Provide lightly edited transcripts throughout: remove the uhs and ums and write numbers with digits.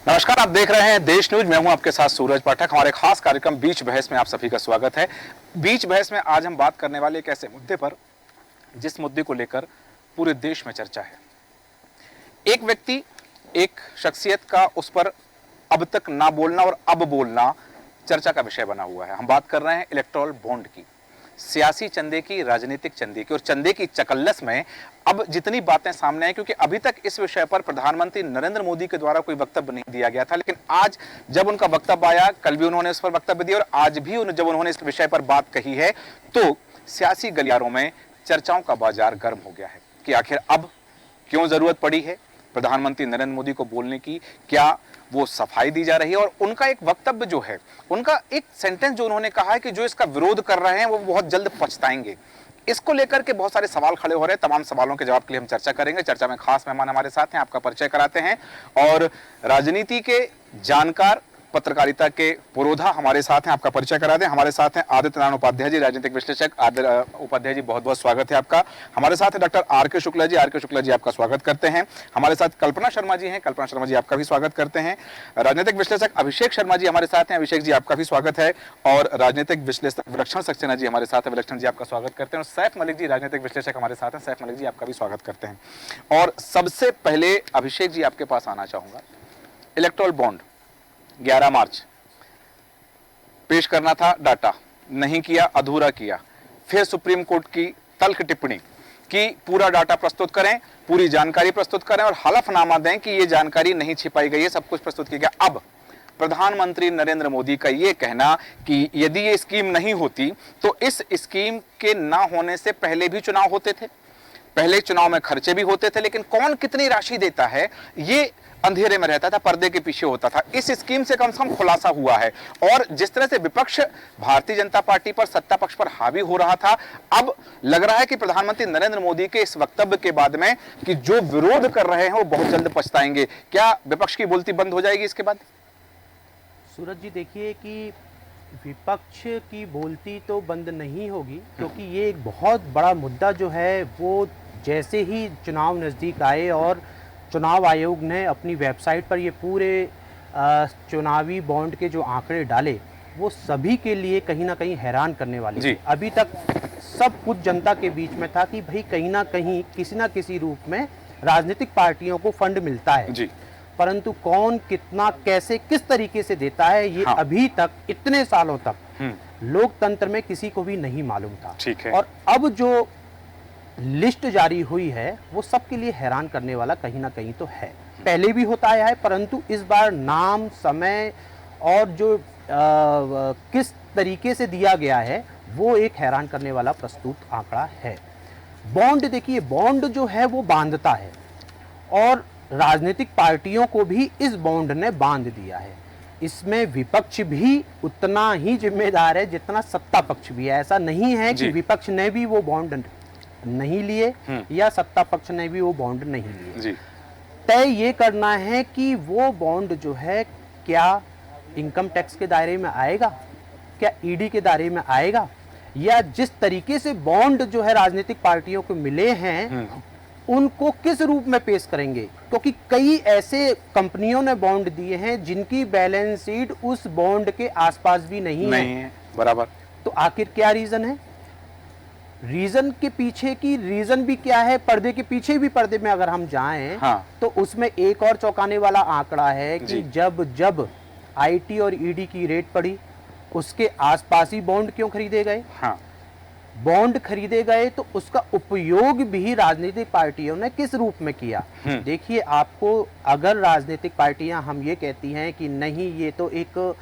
नमस्कार, आप देख रहे हैं देश न्यूज। मैं हूं आपके साथ सूरज पाठक। हमारे खास कार्यक्रम बीच बहस में आप सभी का स्वागत है। बीच बहस में आज हम बात करने वाले एक ऐसे मुद्दे पर जिस मुद्दे को लेकर पूरे देश में चर्चा है। एक व्यक्ति, एक शख्सियत का उस पर अब तक ना बोलना और अब बोलना चर्चा का विषय बना हुआ है। हम बात कर रहे हैं इलेक्टोरल बॉन्ड की, सियासी चंदे की, राजनीतिक चंदे की। और चंदे की चकल्लस में अब जितनी बातें सामने आई, क्योंकि अभी तक इस विषय पर प्रधानमंत्री नरेंद्र मोदी के द्वारा कोई वक्तव्य नहीं दिया गया था, लेकिन आज जब उनका वक्तव्य आया, कल भी उन्होंने इस पर वक्तव्य दिया और आज भी जब उन्होंने इस विषय पर बात कही है, तो सियासी गलियारों में चर्चाओं का बाजार गर्म हो गया है कि आखिर अब क्यों जरूरत पड़ी है प्रधानमंत्री नरेंद्र मोदी को बोलने की, क्या वो सफाई दी जा रही है। और उनका एक वक्तव्य जो है, उनका एक सेंटेंस जो उन्होंने कहा है कि जो इसका विरोध कर रहे हैं वो बहुत जल्द पछताएंगे। इसको लेकर के बहुत सारे सवाल खड़े हो रहे हैं। तमाम सवालों के जवाब के लिए हम चर्चा करेंगे। चर्चा में खास मेहमान हमारे साथ हैं, आपका परिचय कराते हैं। और राजनीति के जानकार, पत्रकारिता के पुरोधा हमारे साथ हैं, आपका परिचय करा दें। हमारे साथ हैं आदित्य नारायण उपाध्याय जी, राजनीतिक विश्लेषक। उपाध्याय जी, बहुत बहुत स्वागत है आपका। हमारे साथ है doctor R K. Shukla ji. R K. Shukla ji, आपका स्वागत करते हैं। हमारे साथ कल्पना शर्मा जी हैं। कल्पना शर्मा जी, आपका भी स्वागत करते हैं। राजनीतिक विश्लेषक अभिषेक शर्मा जी हमारे साथ हैं। अभिषेक जी, आपका भी स्वागत है। और राजनीतिक विश्लेषक विलक्षण सक्सेना जी हमारे साथ है। विलक्षण जी, आपका स्वागत करते हैं। और सैफ मलिक जी, राजनीतिक विश्लेषक हमारे साथ हैं। सैफ मलिक जी, आपका भी स्वागत करते हैं। और सबसे पहले अभिषेक जी, आपके पास आना चाहूंगा। इलेक्टोरल बॉन्ड 11 मार्च पेश करना था, डाटा नहीं किया, अधूरा किया। फिर सुप्रीम कोर्ट की तल्ख टिप्पणी कि पूरा डाटा प्रस्तुत करें, पूरी जानकारी प्रस्तुत करें और हलफनामा दें कि ये जानकारी नहीं छिपाई गई है, सब कुछ प्रस्तुत किया गया। अब प्रधानमंत्री नरेंद्र मोदी का ये कहना कि यदि ये स्कीम नहीं होती तो इस स्कीम के ना होने से पहले भी चुनाव होते थे, पहले चुनाव में खर्चे भी होते थे, लेकिन कौन कितनी राशि देता है ये अंधेरे में रहता था, पर्दे के पीछे होता था। इस स्कीम से कम खुलासा हुआ है। और जिस तरह से विपक्ष भारतीय जनता पार्टी पर, सत्ता पक्ष पर हावी हो रहा था, अब लग रहा है कि प्रधानमंत्री नरेंद्र मोदी के इस वक्तव्य के बाद में कि जो विरोध कर रहे हैं वो बहुत जल्द पछताएंगे। क्या विपक्ष की बोलती बंद हो जाएगी इसके बाद? सूरज जी, देखिए कि विपक्ष की बोलती तो बंद नहीं होगी, क्योंकि ये एक बहुत बड़ा मुद्दा जो है वो जैसे ही चुनाव नज़दीक आए और चुनाव आयोग ने अपनी वेबसाइट पर ये पूरे चुनावी बॉन्ड के जो आंकड़े डाले, वो सभी के लिए कहीं ना कहीं हैरान करने वाले थे। अभी तक सब कुछ जनता के बीच में था कि भाई कहीं ना कहीं किसी ना किसी रूप में राजनीतिक पार्टियों को फंड मिलता है जी। परंतु कौन, कितना, कैसे, किस तरीके से देता है, ये अभी तक इतने सालों तक लोकतंत्र में किसी को भी नहीं मालूम था। ठीक है। और अब जो लिस्ट जारी हुई है वो सबके लिए हैरान करने वाला कहीं ना कहीं तो है। पहले भी होता आया है, परंतु इस बार नाम, समय और जो किस तरीके से दिया गया है वो एक हैरान करने वाला प्रस्तुत आंकड़ा है। बॉन्ड, देखिए बॉन्ड जो है वो बांधता है और राजनीतिक पार्टियों को भी इस बॉन्ड ने बांध दिया है। इसमें विपक्ष भी उतना ही जिम्मेदार है जितना सत्ता पक्ष भी है। ऐसा नहीं है कि विपक्ष ने भी वो बॉन्ड नहीं लिए या सत्ता पक्ष ने भी वो बॉन्ड नहीं लिए। तय ये करना है कि वो बॉन्ड जो है क्या इनकम टैक्स के दायरे में आएगा, क्या ईडी के दायरे में आएगा, या जिस तरीके से बॉन्ड जो है राजनीतिक पार्टियों को मिले हैं उनको किस रूप में पेश करेंगे। क्योंकि कई ऐसे कंपनियों ने बॉन्ड दिए हैं जिनकी बैलेंस शीट उस बॉन्ड के आसपास भी नहीं है। बराबर। तो आखिर क्या रीजन है? रीजन के पीछे की रीजन भी क्या है? पर्दे के पीछे भी, पर्दे में अगर हम जाएं तो उसमें एक और चौंकाने वाला आंकड़ा है कि जब जब आईटी और ईडी की रेड पड़ी उसके आसपास ही बॉन्ड क्यों खरीदे गए। बॉन्ड खरीदे गए तो उसका उपयोग भी राजनीतिक पार्टियों ने किस रूप में किया। देखिए, आपको अगर राजनीतिक पार्टियां हम ये कहती हैं कि नहीं ये तो एक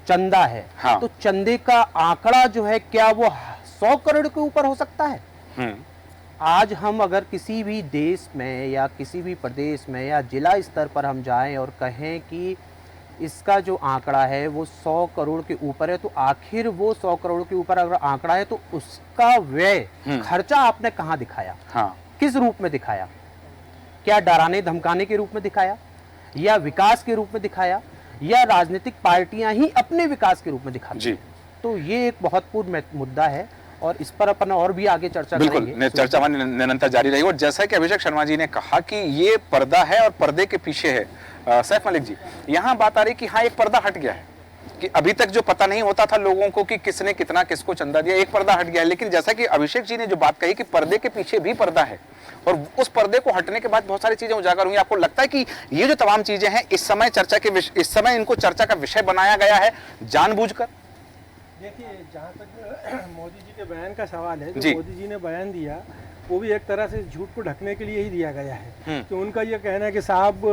चंदा है, तो चंदे का आंकड़ा जो है क्या वो 100 करोड़ के ऊपर हो सकता है? आज हम अगर किसी भी देश में या किसी भी प्रदेश में या जिला स्तर पर हम जाएं और कहें कि इसका जो आंकड़ा है वो 100 करोड़ के ऊपर है, तो आखिर वो 100 करोड़ के ऊपर अगर आंकड़ा है तो उसका व्यय, खर्चा आपने कहाँ दिखाया? किस रूप में दिखाया? क्या डराने धमकाने के रूप में दिखाया, या विकास के रूप में दिखाया, या राजनीतिक पार्टियां ही अपने विकास के रूप में दिखाती हैं? तो ये एक बहुत पूर्ण मुद्दा है और इस पर अपन और भी आगे चर्चा बिल्कुल करेंगे। चर्चा हमारी निरंतर जारी रहेगी। और जैसा कि अभिषेक शर्मा जी ने कहा कि ये पर्दा है और पर्दे के पीछे है सैफ मलिक जी, यहाँ बात आ रही कि हाँ एक पर्दा हट गया है कि अभी तक जो पता नहीं होता था लोगों को कि किसने कितना किसको चंदा दिया, एक पर्दा हट गया है। लेकिन जैसा कि अभिषेक जी ने जो बात कही कि पर्दे के पीछे भी पर्दा है और उस पर्दे को हटने के बाद बहुत सारी चीजें उजागर हुई। आपको लगता है कि ये जो तमाम चीजें हैं इस समय इस समय इनको चर्चा का विषय बनाया गया है जानबूझकर? देखिए, जहाँ तक मोदी जी के बयान का सवाल है, जी। जो मोदी जी ने बयान दिया वो भी एक तरह से झूठ को ढकने के लिए ही दिया गया है। कि उनका ये कहना है कि साहब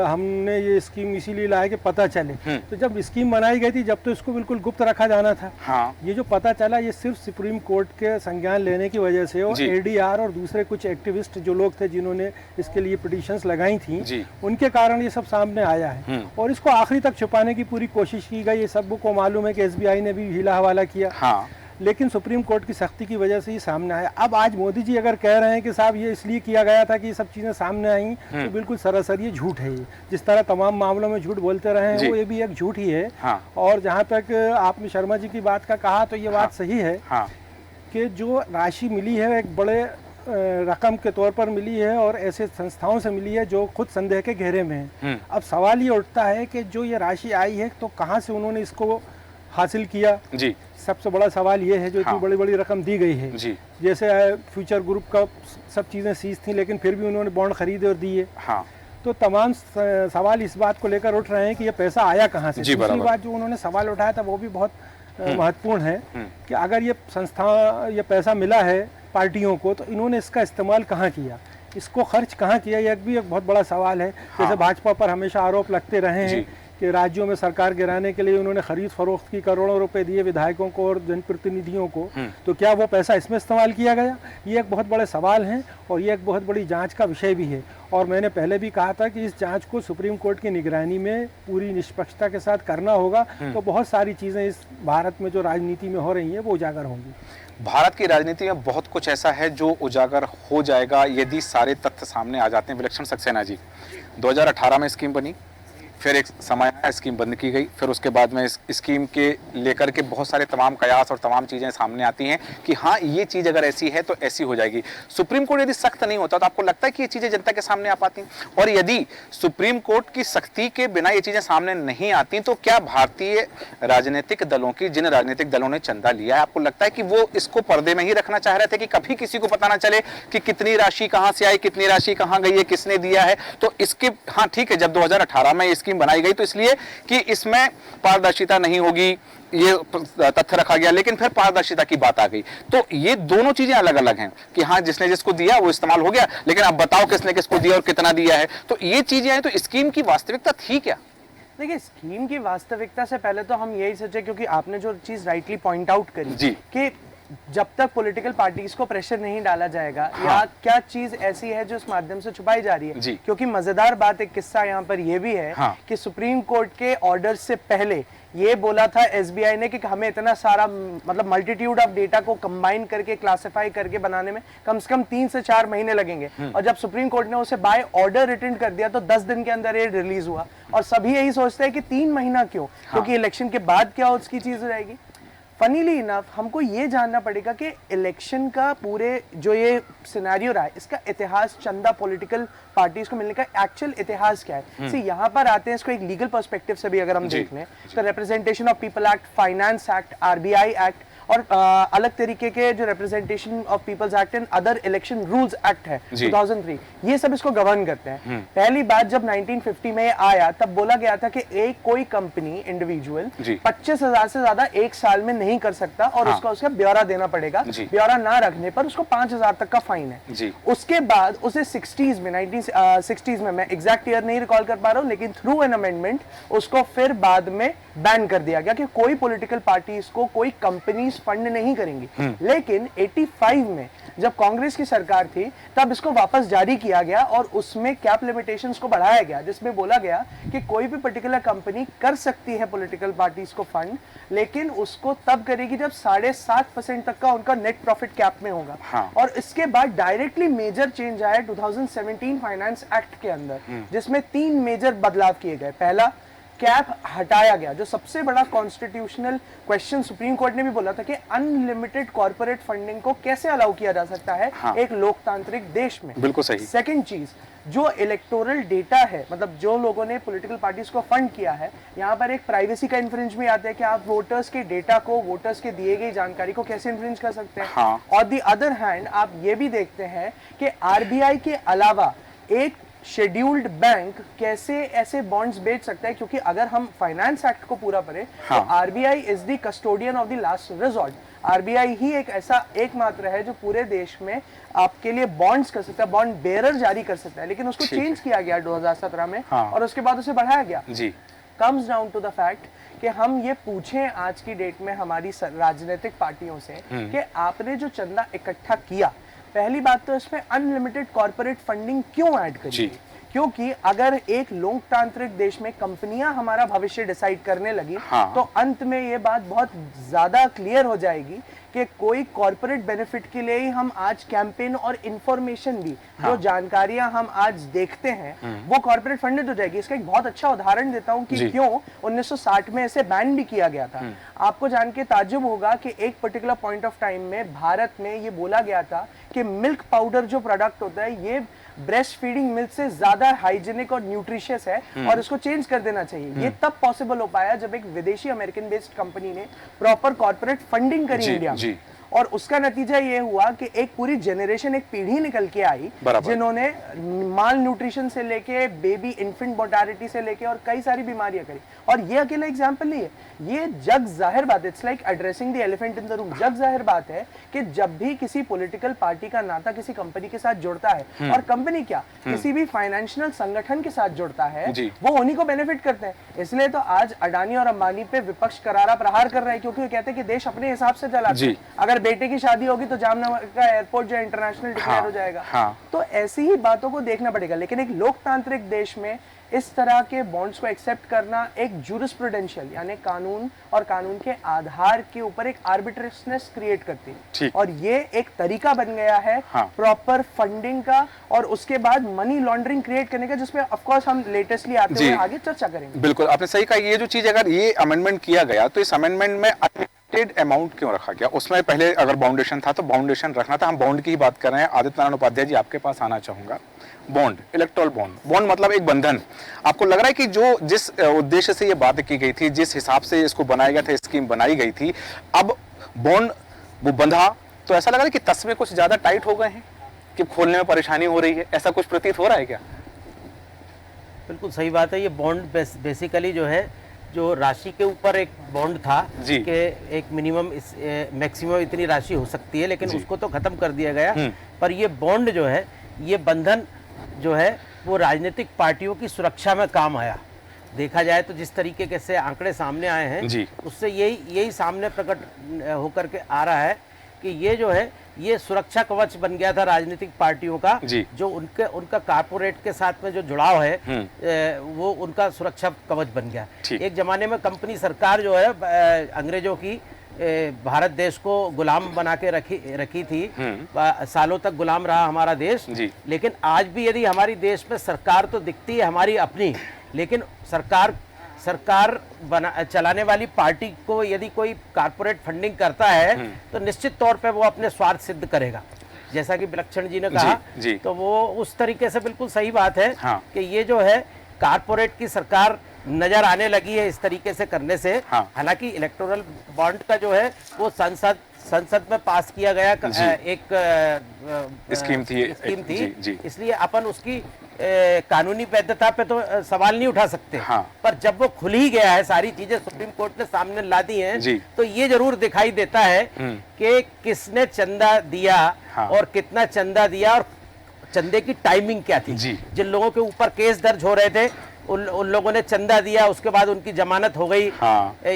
हमने ये स्कीम इसीलिए लाया कि पता चले। तो जब स्कीम बनाई गई थी जब तो इसको बिल्कुल गुप्त रखा जाना था। हाँ। ये जो पता चला ये सिर्फ सुप्रीम कोर्ट के संज्ञान लेने की वजह से, और जी। एडीआर और दूसरे कुछ एक्टिविस्ट जो लोग थे जिन्होंने इसके लिए पिटीशंस लगाई थी, जी। उनके कारण ये सब सामने आया है। और इसको आखिरी तक छुपाने की पूरी कोशिश की गई। ये सबको मालूम है कि एसबीआई ने भी हीला हवाला किया। हाँ। लेकिन सुप्रीम कोर्ट की सख्ती की वजह से ये सामने आया। अब आज मोदी जी अगर कह रहे हैं कि साहब ये इसलिए किया गया था कि ये सब चीज़ें सामने आई, तो बिल्कुल सरासर ये झूठ है। ये जिस तरह तमाम मामलों में झूठ बोलते रहे हैं वो ये भी एक झूठ ही है। हाँ। और जहाँ तक आपने शर्मा जी की बात का कहा तो ये बात सही है। हाँ। कि जो राशि मिली है एक बड़े रकम के तौर पर मिली है और ऐसे संस्थाओं से मिली है जो खुद संदेह के घेरे में है। अब सवाल ये उठता है कि जो ये राशि आई है तो कहाँ से उन्होंने इसको हासिल किया। जी। सबसे बड़ा सवाल ये है जो इतनी बड़ी बड़ी रकम दी गई है। जी। जैसे फ्यूचर ग्रुप का सब चीज़ें सीज थी लेकिन फिर भी उन्होंने बॉन्ड खरीदे और दिए। हाँ। तो तमाम सवाल इस बात को लेकर उठ रहे हैं कि ये पैसा आया कहाँ से। दूसरी बात जो उन्होंने सवाल उठाया था वो भी बहुत महत्वपूर्ण है कि अगर ये ये पैसा मिला है पार्टियों को तो इन्होंने इसका इस्तेमाल कहाँ किया, इसको खर्च कहाँ किया, यह भी एक बहुत बड़ा सवाल है। जैसे भाजपा पर हमेशा आरोप लगते रहे हैं कि राज्यों में सरकार गिराने के लिए उन्होंने खरीद फरोख्त की, करोड़ों रुपए दिए विधायकों को और जनप्रतिनिधियों को, तो क्या वो पैसा इसमें इस्तेमाल किया गया? ये एक बहुत बड़े सवाल हैं और ये एक बहुत बड़ी जांच का विषय भी है। और मैंने पहले भी कहा था कि इस जांच को सुप्रीम कोर्ट की निगरानी में पूरी निष्पक्षता के साथ करना होगा, तो बहुत सारी चीज़ें इस भारत में जो राजनीति में हो रही हैं वो उजागर होंगी। भारत की राजनीति में बहुत कुछ ऐसा है जो उजागर हो जाएगा यदि सारे तथ्य सामने आ जाते हैं। विलक्षण सक्सेना जी, 2018 में स्कीम बनी, फिर एक समय आया स्कीम बंद की गई, फिर उसके बाद में इस स्कीम के लेकर के बहुत सारे तमाम कयास और तमाम चीज़ें सामने आती हैं कि हाँ ये चीज़ अगर ऐसी है तो ऐसी हो जाएगी। सुप्रीम कोर्ट यदि सख्त नहीं होता तो आपको लगता है कि ये चीज़ें जनता के सामने आ पाती? और यदि सुप्रीम कोर्ट की सख्ती के बिना ये चीज़ें सामने नहीं आती तो क्या भारतीय राजनीतिक दलों की, जिन राजनीतिक दलों ने चंदा लिया है, आपको लगता है कि वो इसको पर्दे में ही रखना चाह रहे थे कि कभी किसी को पता ना चले कि कितनी राशि कहाँ से आई, कितनी राशि कहाँ गई है, किसने दिया है? तो इसके हाँ ठीक है, जब 2018 में स्कीम बनाई गई तो इसलिए कि इसमें पारदर्शिता नहीं होगी ये तथ्य रखा गया, लेकिन फिर पारदर्शिता की बात आ गई। तो ये दोनों चीजें अलग अलग हैं कि हाँ जिसने जिसको दिया वो इस्तेमाल हो गया, लेकिन अब बताओ किसने किसको दिया और कितना दिया है। तो ये चीजें हैं, तो स्कीम की वास्तविकता थी क्या? देखिए, स्कीम की वास्तविकता से पहले तो हम यही सोचे, क्योंकि आपने जो चीज राइटली पॉइंट आउट करी जी कि जब तक पॉलिटिकल पार्टीज को प्रेशर नहीं डाला जाएगा, हाँ। या क्या चीज ऐसी है जो इस माध्यम से छुपाई जा रही है। जी। क्योंकि मजेदार बात, एक किस्सा यहाँ पर यह भी है हाँ। कि सुप्रीम कोर्ट के ऑर्डर से पहले ये बोला था एसबीआई ने कि हमें इतना सारा मतलब मल्टीट्यूड ऑफ डेटा को कंबाइन करके क्लासिफाई करके बनाने में कम से कम 3 से 4 महीने लगेंगे। और जब सुप्रीम कोर्ट ने उसे बाय ऑर्डर रिटर्न कर दिया तो 10 दिन के अंदर ये रिलीज हुआ। और सभी यही सोचते हैं कि 3 महीना क्यों, क्योंकि इलेक्शन के बाद क्या उसकी चीज हो जाएगी। फनीली इनफ हमको ये जानना पड़ेगा कि इलेक्शन का पूरे जो ये सिनेरियो रहा है इसका इतिहास, चंदा पॉलिटिकल पार्टीज को मिलने का एक्चुअल इतिहास क्या है। सी यहाँ पर आते हैं, इसको एक लीगल पर्सपेक्टिव से भी अगर हम देख लें तो representation of people act, finance act, RBI act और अलग तरीके के जो representation of people's act and other election rules act है 2003, ये सब इसको गवर्न करते हैं। पहली बात जब 1950 में आया तब बोला गया था कि एक कोई कंपनी इंडिविजुअल 25,000 से ज्यादा एक साल में नहीं कर सकता और उसका ब्यौरा देना पड़ेगा। ब्यौरा ना रखने पर उसको 5,000 तक का फाइन है। उसके बाद उसे 60s में 1960s में, मैं एग्जैक्ट ईयर नहीं रिकॉल कर पा रहा हूँ, लेकिन थ्रू एन अमेंडमेंट उसको फिर बाद में बैन कर दिया गया कि कोई पॉलिटिकल पार्टीज को कोई कंपनीज फंड नहीं करेंगी। लेकिन 85 में जब कांग्रेस की सरकार थी तब इसको वापस जारी किया गया और उसमें कैप लिमिटेशंस को बढ़ाया गया, जिसमें बोला गया कि कोई भी पर्टिकुलर कंपनी कर सकती है पॉलिटिकल पार्टीज को फंड, लेकिन उसको तब करेगी जब 7.5% तक का उनका नेट प्रॉफिट कैप में होगा। और इसके बाद डायरेक्टली मेजर चेंज आया 2017 फाइनेंस एक्ट के अंदर, जिसमें 3 मेजर बदलाव किए गए। पहला कैप हटाया गया। जो सबसे बड़ा कॉन्स्टिट्यूशनल क्वेश्चन सुप्रीम कोर्ट ने भी बोला था कि अनलिमिटेड कॉर्पोरेट फंडिंग को कैसे अलाउ किया जा सकता है एक लोकतांत्रिक देश में। बिल्कुल सही। सेकंड चीज, जो इलेक्टोरल डेटा है, मतलब जो लोगों ने पॉलिटिकल पार्टीज को फंड किया है, यहाँ पर एक प्राइवेसी का इन्फ्रिंज भी आता है कि आप वोटर्स के डेटा को, वोटर्स के दिए गई जानकारी को कैसे इन्फ्रिंज कर सकते हैं। और दी अदर हैंड आप ये भी देखते हैं कि आरबीआई के अलावा एक शेड्यूल्ड बैंक कैसे ऐसे बॉन्ड्स बेच सकता है, क्योंकि अगर हम फाइनेंस एक्ट को पूरा पढ़े तो RBI is the custodian of the last resort. RBI ही एक ऐसा एकमात्र है जो पूरे देश में आपके लिए बॉन्ड्स कर सकता है, बॉन्ड बेरर जारी कर सकता है, लेकिन उसको चेंज किया गया 2017 में और उसके बाद उसे बढ़ाया गया। जी। Comes down to the fact कि हम ये पूछें आज की डेट में हमारी राजनीतिक पार्टियों से कि आपने जो चंदा इकट्ठा किया, पहली बात तो इसमें अनलिमिटेड कॉर्पोरेट फंडिंग क्यों ऐड करी? क्योंकि अगर एक लोकतांत्रिक देश में कंपनियां हमारा भविष्य डिसाइड करने लगी तो अंत में ये बात बहुत ज्यादा क्लियर हो जाएगी कि कोई कॉर्पोरेट बेनिफिट के लिए ही हम आज कैंपेन और इंफॉर्मेशन भी जो जानकारियां हम आज देखते हैं वो कॉर्पोरेट फंडेड हो जाएगी। इसका एक बहुत अच्छा उदाहरण देता हूं कि क्यों 1960 में इसे बैन भी किया गया था। आपको जान के ताज्जुब होगा कि एक पर्टिकुलर पॉइंट ऑफ टाइम में भारत में ये बोला गया था कि मिल्क पाउडर जो प्रोडक्ट होता है ये ब्रेस्ट फीडिंग मिल्क से ज्यादा हाइजीनिक और न्यूट्रिशियस है और इसको चेंज कर देना चाहिए। ये तब पॉसिबल हो पाया जब एक विदेशी अमेरिकन बेस्ड कंपनी ने प्रॉपर कॉर्पोरेट फंडिंग करी इंडिया में, और उसका नतीजा ये हुआ कि एक पूरी जनरेशन, एक पीढ़ी निकल के आई जिन्होंने माल न्यूट्रिशन से लेके बेबी इन्फेंट मोर्टालिटी से लेके और कई सारी बीमारियां करी। और ये अकेला एग्जांपल नहीं है, ये जग जाहिर बात है, it's like addressing the elephant in the room. जग जाहिर बात है कि जब भी किसी पॉलिटिकल पार्टी का नाता किसी कंपनी के साथ जुड़ता है और कंपनी क्या किसी भी फाइनेंशियल संगठन के साथ जुड़ता है, वो उन्हीं को बेनिफिट करते हैं। इसलिए तो आज अडानी और अंबानी पे विपक्ष करारा प्रहार कर रहे हैं, क्योंकि वो कहते हैं कि देश अपने हिसाब से चलाते हैं। अगर बेटे की शादी होगी तो जामनगर का एयरपोर्ट जो इंटरनेशनल डिक्लेयर हो जाएगा। तो ऐसी ही बातों को देखना पड़ेगा। लेकिन एक लोकतांत्रिक देश में इस तरह के बॉन्ड्स को एक्सेप्ट करना एक जूरिस्प्रूडेंशियल यानी कानून और कानून के आधार के ऊपर एक आर्बिट्रेसनेस क्रिएट करती है, और ये एक तरीका बन गया है प्रॉपर फंडिंग का और उसके बाद मनी लॉन्ड्रिंग क्रिएट करने का, जिसमें ऑफ कोर्स हम लेटेस्टली आते हुए आगे चर्चा करेंगे। बिल्कुल, आपने सही कहा। ये जो चीज अगर ये अमेंडमेंट किया गया तो इस अमेंडमेंट में अमाउंट क्यों रखा गया? उसमें पहले अगर बाउंडेशन था तो बाउंडेशन रखना था। हम बॉन्ड की ही बात कर रहे हैं। आदित्य नारायण उपाध्याय जी, आपके पास आना चाहूंगा। बॉन्ड, इलेक्टोरल बॉन्ड, बॉन्ड मतलब एक बंधन। आपको लग रहा है कि जो जिस उद्देश्य से ये बात की गई थी, जिस हिसाब से इसको बनाया गया था, स्कीम बनाई गई थी, अब बॉन्ड वो बंधा तो ऐसा लग रहा है कि तस्वीर कुछ ज्यादा टाइट हो गए हैं कि खोलने में परेशानी हो रही है, ऐसा कुछ प्रतीत हो रहा है क्या? बिल्कुल सही बात है। ये बॉन्ड बेसिकली जो है, जो राशि के ऊपर एक बॉन्ड था कि एक मिनिमम मैक्सिमम इतनी राशि हो सकती है, लेकिन उसको तो खत्म कर दिया गया। पर ये बॉन्ड जो है, ये बंधन जो है वो राजनीतिक पार्टियों की सुरक्षा में काम आया। देखा जाए तो जिस तरीके के से आंकड़े सामने आए हैं उससे यही सामने प्रकट होकर के आ रहा है कि ये जो है ये सुरक्षा कवच बन गया था राजनीतिक पार्टियों का, जो उनका कारपोरेट के साथ में जो जुड़ाव है वो उनका सुरक्षा कवच बन गया। एक जमाने में कंपनी सरकार जो है अंग्रेजों की भारत देश को गुलाम बना के रखी थी, सालों तक गुलाम रहा हमारा देश। लेकिन आज भी यदि हमारी देश में सरकार तो दिखती है हमारी अपनी, लेकिन सरकार चलाने वाली पार्टी को यदि कोई कारपोरेट फंडिंग करता है तो निश्चित तौर पे वो अपने स्वार्थ सिद्ध करेगा। जैसा कि विलक्षण जी ने कहा तो वो उस तरीके से बिल्कुल सही बात है कि ये जो है कारपोरेट की सरकार नजर आने लगी है इस तरीके से करने से। हालांकि इलेक्टोरल बॉन्ड का जो है वो संसद में पास किया गया एक स्कीम थी, इसलिए अपन उसकी कानूनी वैधता पे तो सवाल नहीं उठा सकते। पर जब वो खुल ही गया है, सारी चीजें सुप्रीम कोर्ट ने सामने ला दी हैं, तो ये जरूर दिखाई देता है कि किसने चंदा दिया और कितना चंदा दिया और चंदे की टाइमिंग क्या थी। जिन लोगों के ऊपर केस दर्ज हो रहे थे उन लोगों ने चंदा दिया, उसके बाद उनकी जमानत हो गई,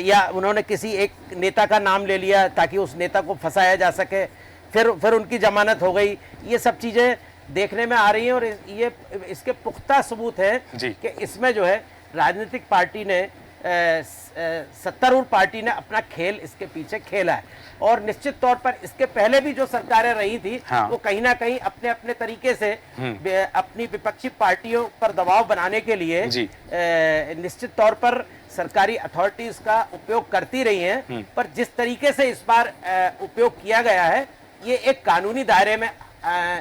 या उन्होंने किसी एक नेता का नाम ले लिया ताकि उस नेता को फंसाया जा सके, फिर उनकी जमानत हो गई। ये सब चीजें देखने में आ रही हैं और ये इसके पुख्ता सबूत है कि इसमें जो है राजनीतिक पार्टी ने सत्तारूढ़ पार्टी ने अपना खेल इसके पीछे खेला है। और निश्चित तौर पर इसके पहले भी जो सरकारें रही थी हाँ। वो कहीं ना कहीं अपने अपने तरीके से अपनी विपक्षी पार्टियों पर दबाव बनाने के लिए निश्चित तौर पर सरकारी अथॉरिटीज का उपयोग करती रही हैं। पर जिस तरीके से इस बार उपयोग किया गया है ये एक कानूनी दायरे में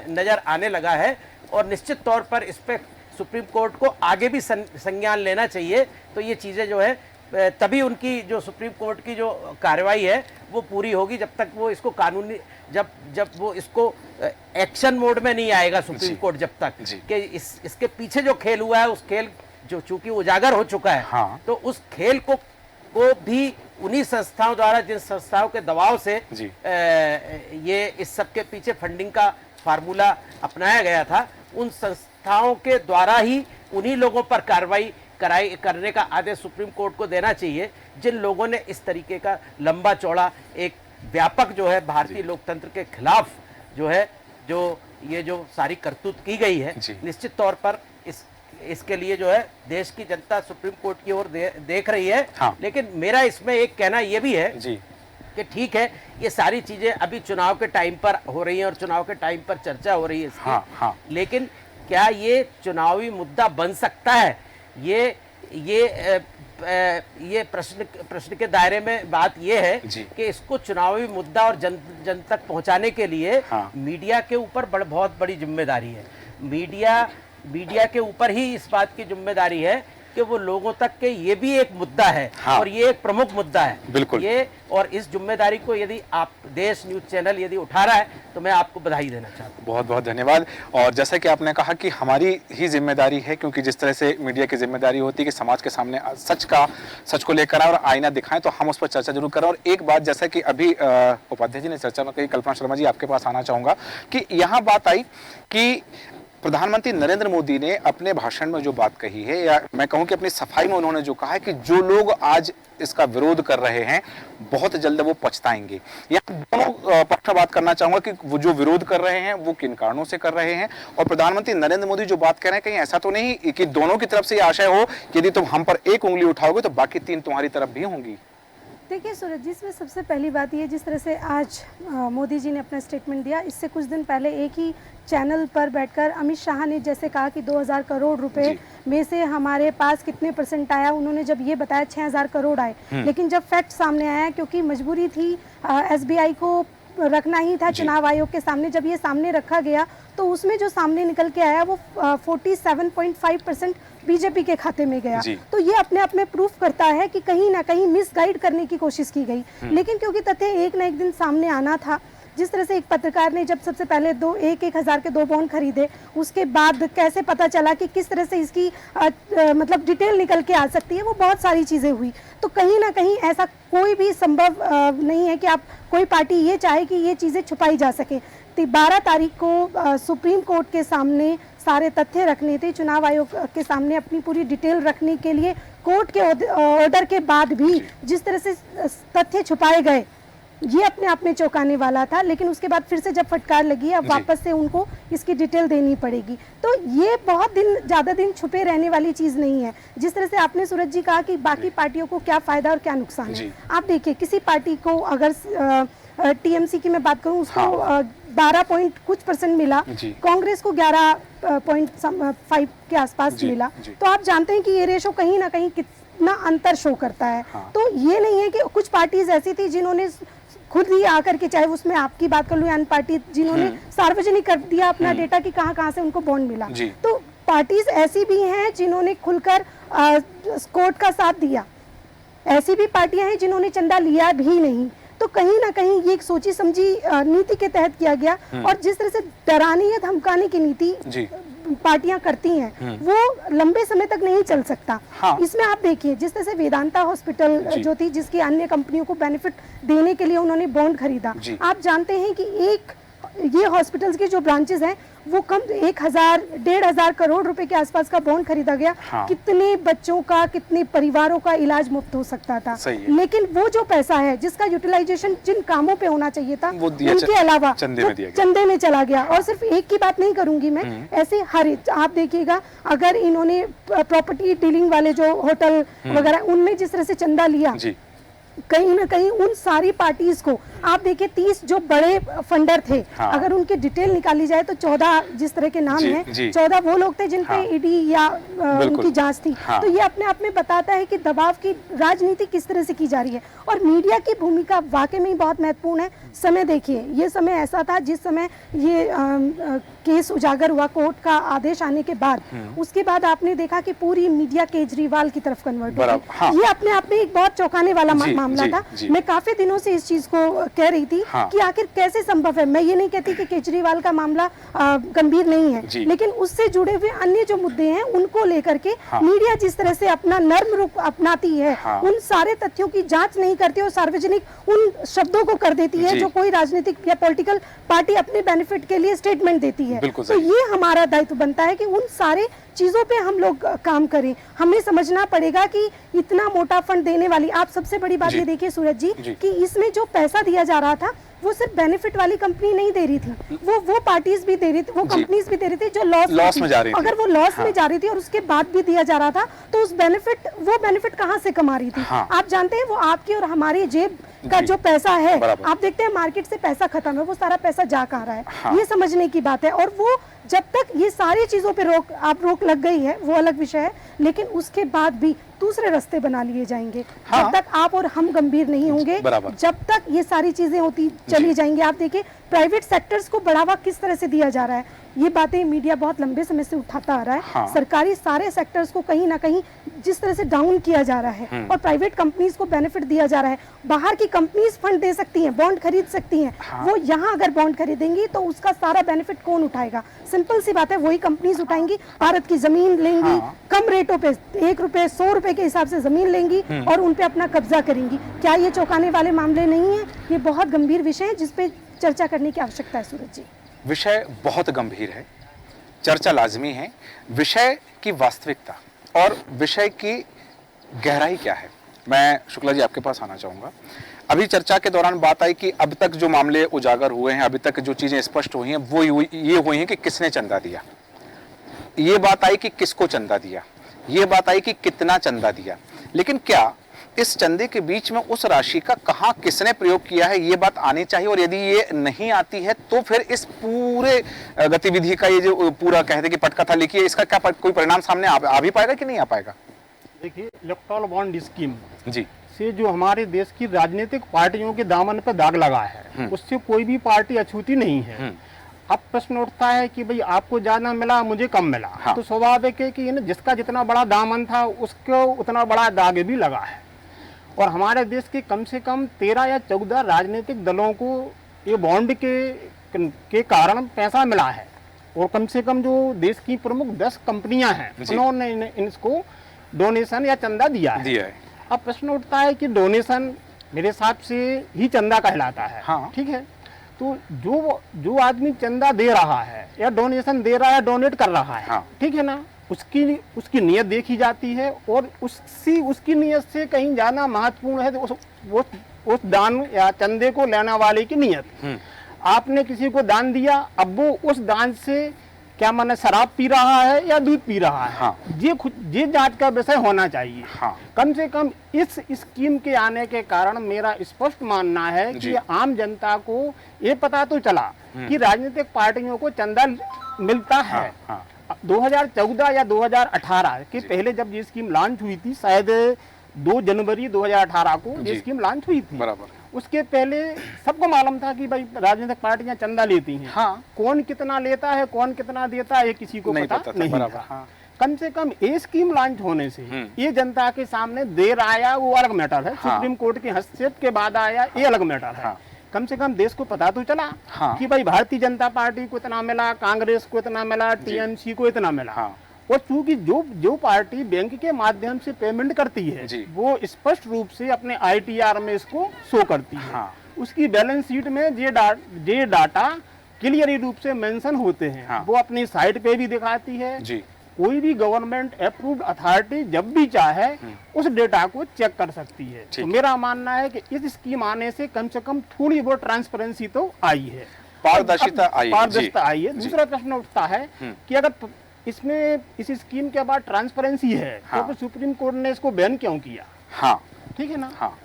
नजर आने लगा है और निश्चित तौर पर इस पे सुप्रीम कोर्ट को आगे भी संज्ञान लेना चाहिए। तो ये चीजें जो है तभी उनकी जो सुप्रीम कोर्ट की जो कार्रवाई है वो पूरी होगी। जब तक वो इसको कानूनी जब वो इसको एक्शन मोड में नहीं आएगा सुप्रीम कोर्ट, जब तक कि इसके पीछे जो खेल हुआ है उस खेल जो चूंकि उजागर हो चुका है हाँ। तो उस खेल को भी उन्हीं संस्थाओं द्वारा, जिन संस्थाओं के दबाव से ये इस सब के पीछे फंडिंग का फार्मूला अपनाया गया था, उन संस्थाओं के द्वारा ही उन्हीं लोगों पर कार्रवाई करने का आदेश सुप्रीम कोर्ट को देना चाहिए जिन लोगों ने इस तरीके का लंबा चौड़ा एक व्यापक जो है भारतीय लोकतंत्र के खिलाफ जो है जो सारी करतूत की गई है। निश्चित तौर पर इसके लिए जो है देश की जनता सुप्रीम कोर्ट की ओर देख रही है। हाँ। लेकिन मेरा इसमें एक कहना यह भी है कि ठीक है ये सारी चीजें अभी चुनाव के टाइम पर हो रही हैं और चुनाव के टाइम पर चर्चा हो रही है इसकी। हाँ। लेकिन क्या ये चुनावी मुद्दा बन सकता है? ये प्रश्न के दायरे में बात ये है कि इसको चुनावी मुद्दा और जन तक पहुंचाने के लिए मीडिया के ऊपर बहुत बड़ी जिम्मेदारी है। मीडिया के ऊपर ही इस बात की जिम्मेदारी है कि वो लोगों तक के ये भी एक मुद्दा है और ये एक प्रमुख मुद्दा है। बिल्कुल। ये और इस जिम्मेदारी को यदि आप देश न्यूज चैनल यदि उठा रहा है तो मैं आपको बधाई देना चाहता हूँ। बहुत बहुत धन्यवाद। और जैसा कि आपने कहा कि हमारी ही जिम्मेदारी है, क्योंकि जिस तरह से मीडिया की जिम्मेदारी होती है कि समाज के सामने सच को लेकर आए और आईना दिखाएं, तो हम उस पर चर्चा जरूर करें। और एक बात जैसा कि अभी उपाध्याय जी ने चर्चा में कही, कल्पना शर्मा जी आपके पास आना चाहूंगा कि यहाँ बात आई कि प्रधानमंत्री नरेंद्र मोदी ने अपने भाषण में जो बात कही है, या मैं कहूं कि अपनी सफाई में उन्होंने जो कहा है कि जो लोग आज इसका विरोध कर रहे हैं बहुत जल्द वो पछताएंगे। यहाँ दोनों पक्ष में बात करना चाहूंगा कि वो जो विरोध कर रहे हैं वो किन कारणों से कर रहे हैं, और प्रधानमंत्री नरेंद्र मोदी जो बात कर रहे हैं कहीं ऐसा तो नहीं कि दोनों की तरफ से ये आशय हो कि यदि तुम हम पर एक उंगली उठाओगे तो बाकी 3 तुम्हारी तरफ भी होंगी। देखिए सूरज जी, इसमें सबसे पहली बात ये, जिस तरह से आज मोदी जी ने अपना स्टेटमेंट दिया, इससे कुछ दिन पहले एक ही चैनल पर बैठकर अमित शाह ने जैसे कहा कि 2000 करोड़ रुपए में से हमारे पास कितने % आया, उन्होंने जब ये बताया 6000 करोड़ आए। लेकिन जब फैक्ट सामने आया, क्योंकि मजबूरी थी SBI को रखना ही था चुनाव आयोग के सामने, जब ये सामने रखा गया तो उसमें जो सामने निकल के आया वो 47.5% बीजेपी के खाते में गया। तो ये अपने आप में प्रूफ करता है कि कहीं ना कहीं मिसगाइड करने की कोशिश की गई। लेकिन क्योंकि तथ्य एक ना एक दिन सामने आना था, जिस तरह से एक पत्रकार ने जब सबसे पहले 1,000 के 2 बॉन्ड खरीदे, उसके बाद कैसे पता चला कि किस तरह से इसकी मतलब डिटेल निकल के आ सकती है, वो बहुत सारी चीज़ें हुई। तो कहीं ना कहीं ऐसा कोई भी संभव नहीं है कि आप कोई पार्टी ये चाहे कि ये चीज़ें छुपाई जा सके। 12 तारीख को सुप्रीम कोर्ट के सामने सारे तथ्य रखने थे, चुनाव आयोग के सामने अपनी पूरी डिटेल रखने के लिए कोर्ट के ऑर्डर के बाद भी जिस तरह से तथ्य छुपाए गए, ये अपने आप में चौंकाने वाला था। लेकिन उसके बाद फिर से जब फटकार लगी, अब वापस से उनको इसकी डिटेल देनी पड़ेगी। तो ये बहुत ज़्यादा दिन छुपे रहने वाली चीज़ नहीं है। जिस तरह से आपने सूरज जी कहा कि बाकी पार्टियों को क्या फ़ायदा और क्या नुकसान है, आप देखिए किसी पार्टी को अगर TMC की मैं बात करूँ, उसको 12 पॉइंट कुछ % मिला, कांग्रेस को 11.5 के आसपास मिला। तो आप जानते हैं कि ये रेशो कहीं ना कहीं कितना अंतर शो करता है। तो ये नहीं है कि कुछ पार्टीज ऐसी थी जिन्होंने खुद ही आकर के, चाहे उसमें आपकी बात कर लूं, अन्य पार्टी जिन्होंने सार्वजनिक कर दिया अपना डेटा कि कहां से उनको बॉन्ड मिला। तो पार्टीज ऐसी भी हैं जिन्होंने खुलकर कोर्ट का साथ दिया, ऐसी भी पार्टियां हैं जिन्होंने चंदा लिया भी नहीं। तो कहीं ना कहीं ये एक सोची समझी नीति के तहत किया गया। और जिस तरह से डराने या धमकाने की नीति पार्टियां करती हैं, वो लंबे समय तक नहीं चल सकता। इसमें आप देखिए जिस तरह से वेदांता हॉस्पिटल जो थी, जिसकी अन्य कंपनियों को बेनिफिट देने के लिए उन्होंने बॉन्ड खरीदा, आप जानते हैं कि ये हॉस्पिटल्स की जो ब्रांचेस हैं वो कम 1,000-1,500 करोड़ रुपए के आसपास का बॉन्ड खरीदा गया। हाँ। कितने बच्चों का, कितने परिवारों का इलाज मुफ्त हो सकता था। लेकिन वो जो पैसा है जिसका यूटिलाइजेशन जिन कामों पे होना चाहिए था उनके अलावा चंदे में चला गया। और सिर्फ एक की बात नहीं करूंगी मैं, ऐसे हर आप देखिएगा, अगर इन्होंने प्रॉपर्टी डीलिंग वाले जो होटल वगैरह उनमें जिस तरह से चंदा लिया, कहीं ना कहीं उन सारी पार्टीज को आप देखिए 30 जो बड़े फंडर थे, हाँ। अगर उनकी डिटेल निकाली जाए तो 14 जिस तरह के नाम हैं, 14 वो लोग थे जिन पे ईडी या उनकी जांच थी। हाँ। तो ये अपने आप में बताता है कि दबाव की राजनीति किस तरह से की जा रही है। और मीडिया की भूमिका वाकई में बहुत महत्वपूर्ण है। समय देखिए, ये समय ऐसा था जिस समय ये केस उजागर हुआ, कोर्ट का आदेश आने के बाद, उसके बाद आपने देखा कि पूरी मीडिया केजरीवाल की तरफ कन्वर्ट हो गई। हाँ। ये अपने आप में एक बहुत चौंकाने वाला मामला था। मैं काफी दिनों से इस चीज को कह रही थी कि आखिर कैसे संभव है। मैं ये नहीं कहती कि केजरीवाल का मामला गंभीर नहीं है, लेकिन उससे जुड़े हुए अन्य जो मुद्दे हैं उनको लेकर के मीडिया जिस तरह से अपना नर्म रुख अपनाती है, उन सारे तथ्यों की जांच नहीं करती और सार्वजनिक उन शब्दों को कर देती है जो कोई राजनीतिक या पॉलिटिकल पार्टी अपने बेनिफिट के लिए स्टेटमेंट देती है। तो ये हमारा दायित्व बनता है कि उन सारे चीजों पे हम लोग काम करें। हमें समझना पड़ेगा कि इतना मोटा फंड देने वाली, आप सबसे बड़ी बात ये देखिए सूरज जी कि इसमें जो पैसा दिया जा रहा था वो सिर्फ बेनिफिट वाली कंपनी नहीं दे रही थी, वो पार्टीज भी दे रही थी, वो कंपनीज भी दे रही थी जो लॉस में जा रही थी। अगर वो लॉस में जा रही थी और उसके बाद भी दिया जा रहा था तो उस वो बेनिफिट कहाँ से कमा रही थी? आप जानते हैं वो आपकी और हमारी जेब का जो पैसा है, आप देखते हैं मार्केट से पैसा खत्म है, वो सारा पैसा जा कहाँ रहा है, ये समझने की बात है। और वो जब तक ये सारी चीजों पे रोक लग गई है वो अलग विषय है, लेकिन उसके बाद भी दूसरे रास्ते बना लिए जाएंगे। जब तक आप और हम गंभीर नहीं होंगे, जब तक ये सारी चीजें होती चली जाएंगी। आप देखिए प्राइवेट सेक्टर्स को बढ़ावा किस तरह से दिया जा रहा है, ये बातें मीडिया बहुत लंबे समय से उठाता आ रहा है। सरकारी सारे सेक्टर्स को कहीं ना कहीं जिस तरह से डाउन किया जा रहा है और प्राइवेट कंपनीज को बेनिफिट दिया जा रहा है। बाहर की कंपनीज फंड दे सकती हैं, बॉन्ड खरीद सकती हैं, वो यहाँ अगर बॉन्ड खरीदेंगी तो उसका सारा बेनिफिट कौन उठाएगा? सिंपल सी बात है, वही कंपनीज उठाएंगी, भारत की जमीन लेंगी, कम रेटों पे 1 रुपए 100 रुपए के हिसाब से जमीन लेंगी और उन पे अपना कब्जा करेंगी। क्या ये चौंकाने वाले मामले नहीं है? ये बहुत गंभीर विषय है जिसपे चर्चा करने की आवश्यकता है सूरज जी। विषय बहुत गंभीर है, चर्चा लाजमी है। विषय की वास्तविकता और विषय की गहराई क्या है, मैं शुक्ला जी आपके पास आना चाहूँगा। अभी चर्चा के दौरान बात आई कि अब तक जो मामले उजागर हुए हैं, अभी तक जो चीज़ें स्पष्ट हुई हैं वो ये हुई हैं कि किसने चंदा दिया, ये बात आई कि किसको चंदा दिया, ये बात आई कि कितना चंदा दिया। लेकिन क्या इस चंदे के बीच में उस राशि का कहाँ किसने प्रयोग किया है, ये बात आनी चाहिए। और यदि ये नहीं आती है तो फिर इस पूरे गतिविधि का ये जो पूरा कहते कि पटकथा लिखी है, इसका क्या कोई परिणाम सामने आ भी पाएगा कि नहीं आ पाएगा? देखिए, इलेक्टोरल बॉन्ड स्कीम जी से जो हमारे देश की राजनीतिक पार्टियों के दामन पर दाग लगा है, उससे कोई भी पार्टी अछूती नहीं है। अब प्रश्न उठता है कि भाई आपको ज्यादा मिला, मुझे कम मिला। हाँ। तो स्वाभाविक है कि जिसका जितना बड़ा दामन था उसको उतना बड़ा दाग भी लगा है। और हमारे देश के कम से कम 13 या 14 राजनीतिक दलों को ये बॉन्ड के कारण पैसा मिला है। और कम से कम जो देश की प्रमुख 10 कंपनियां हैं उन्होंने इसको डोनेशन या चंदा दिया है। अब प्रश्न उठता है कि डोनेशन मेरे हिसाब से ही चंदा कहलाता है। हाँ। ठीक है, तो जो आदमी चंदा दे रहा है या डोनेशन दे रहा है, डोनेट कर रहा है, हाँ। ठीक है ना, उसकी नियत देखी जाती है और उसकी नियत से कहीं ज्यादा महत्वपूर्ण है तो उस दान या चंदे को लेने वाले की नियत। आपने किसी को दान दिया, अब वो उस दान से क्या माने शराब पी रहा है या दूध पी रहा है, हाँ। ये जांच का विषय होना चाहिए। हाँ। कम से कम इस स्कीम के आने के कारण मेरा स्पष्ट मानना है कि आम जनता को ये पता तो चला कि राजनीतिक पार्टियों को चंदा मिलता है। हाँ। 2014 या 2018 के पहले जब ये स्कीम लॉन्च हुई थी, शायद 2 जनवरी 2018 को ये स्कीम लॉन्च हुई थी। बराबर। उसके पहले सबको मालूम था कि भाई राजनीतिक पार्टियां चंदा लेती हैं। हाँ। कौन कितना लेता है, कौन कितना देता है, ये किसी को पता नहीं था। हाँ। कम से कम ये स्कीम लॉन्च होने से ये जनता के सामने देर आया वो अलग मैटर है। हाँ। सुप्रीम कोर्ट के हस्तक्षेप के बाद आया ये अलग मैटर है। हाँ। कम से कम देश को पता तो चला। हाँ। कि भाई भारतीय जनता पार्टी को इतना मिला, कांग्रेस को इतना मिला, टीएमसी को इतना मिला। हाँ। और चूंकि जो पार्टी बैंक के माध्यम से पेमेंट करती है वो स्पष्ट रूप से अपने ITR में इसको शो करती है। हाँ। उसकी बैलेंस शीट में ये डाटा क्लियर रूप से मेंशन होते हैं। हाँ। वो अपनी साइट पे भी दिखाती है। जी कोई भी गवर्नमेंट अप्रूव्ड अथॉरिटी जब भी चाहे उस डेटा को चेक कर सकती है। ठीक। तो मेरा मानना है कि इस स्कीम आने से कम थोड़ी बहुत ट्रांसपेरेंसी तो आई है, पारदर्शिता आई है। पारदर्शिता जी। आई है। दूसरा प्रश्न उठता है कि अगर इसमें इस स्कीम के बाद ट्रांसपेरेंसी है हाँ। तो फिर सुप्रीम कोर्ट ने इसको बैन क्यों किया? हाँ ठीक है ना। हाँ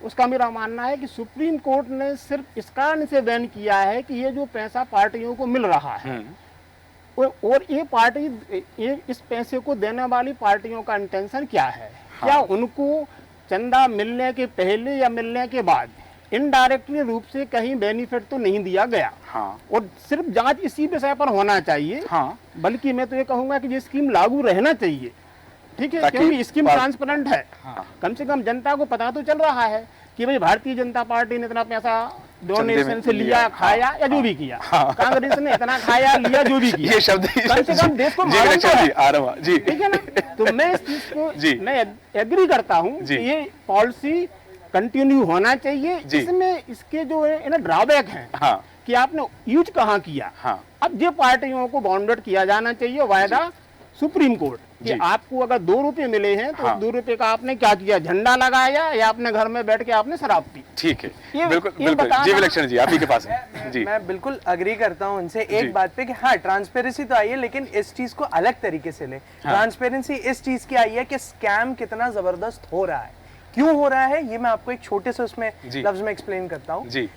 उसका मेरा मानना है कि सुप्रीम कोर्ट ने सिर्फ इस कारण से बैन किया है कि ये जो पैसा पार्टियों को मिल रहा है और ये पार्टी इस पैसे को देने वाली पार्टियों का इंटेंशन क्या है? हाँ। क्या उनको चंदा मिलने के पहले या मिलने के बाद इनडायरेक्टली रूप से कहीं बेनिफिट तो नहीं दिया गया? हाँ और सिर्फ जांच इसी विषय पर होना चाहिए। हाँ बल्कि मैं तो ये कहूंगा कि ये स्कीम लागू रहना चाहिए। ठीक है, ताकि क्योंकि स्कीम ट्रांसपेरेंट है। हाँ। कम से कम जनता को पता तो चल रहा है कि भाई भारतीय जनता पार्टी ने इतना पैसा डोनेशन से लिया, खाया या जो भी किया, कांग्रेस ने इतना खाया लिया जो भी किया, ये शब्द कम से कम देश को मालूम तो है। जी ठीक है ना। तो मैं इस चीज जी। को मैं एग्री करता हूँ कि ये पॉलिसी कंटिन्यू होना चाहिए। जी। इसमें इसके जो है ना ड्रॉबैक हैं हाँ कि आपने यूज कहाँ किया। हाँ अब ये पार्टियों को बाउंडेड किया जाना चाहिए वायदा सुप्रीम कोर्ट कि जी। आपको अगर 2 रुपए मिले हैं तो हाँ। 2 रुपए का आपने क्या किया? झंडा लगाया या अपने घर में बैठ के आपने शराब पी? ठीक है ये बिल्कुल बिल्कुल। बताना- जी विलक्षण जी आप ही के पास है जी। मैं बिल्कुल अग्री करता हूं उनसे जी। एक बात पे कि हाँ ट्रांसपेरेंसी तो आई है, लेकिन इस चीज को अलग तरीके से ले। ट्रांसपेरेंसी इस चीज की आई है कि स्कैम कितना जबरदस्त हो रहा है, क्यों हो रहा है, ये मैं आपको एक छोटे से उसमें जी। लफ्ज में एक्सप्लेन करता हूँ। जी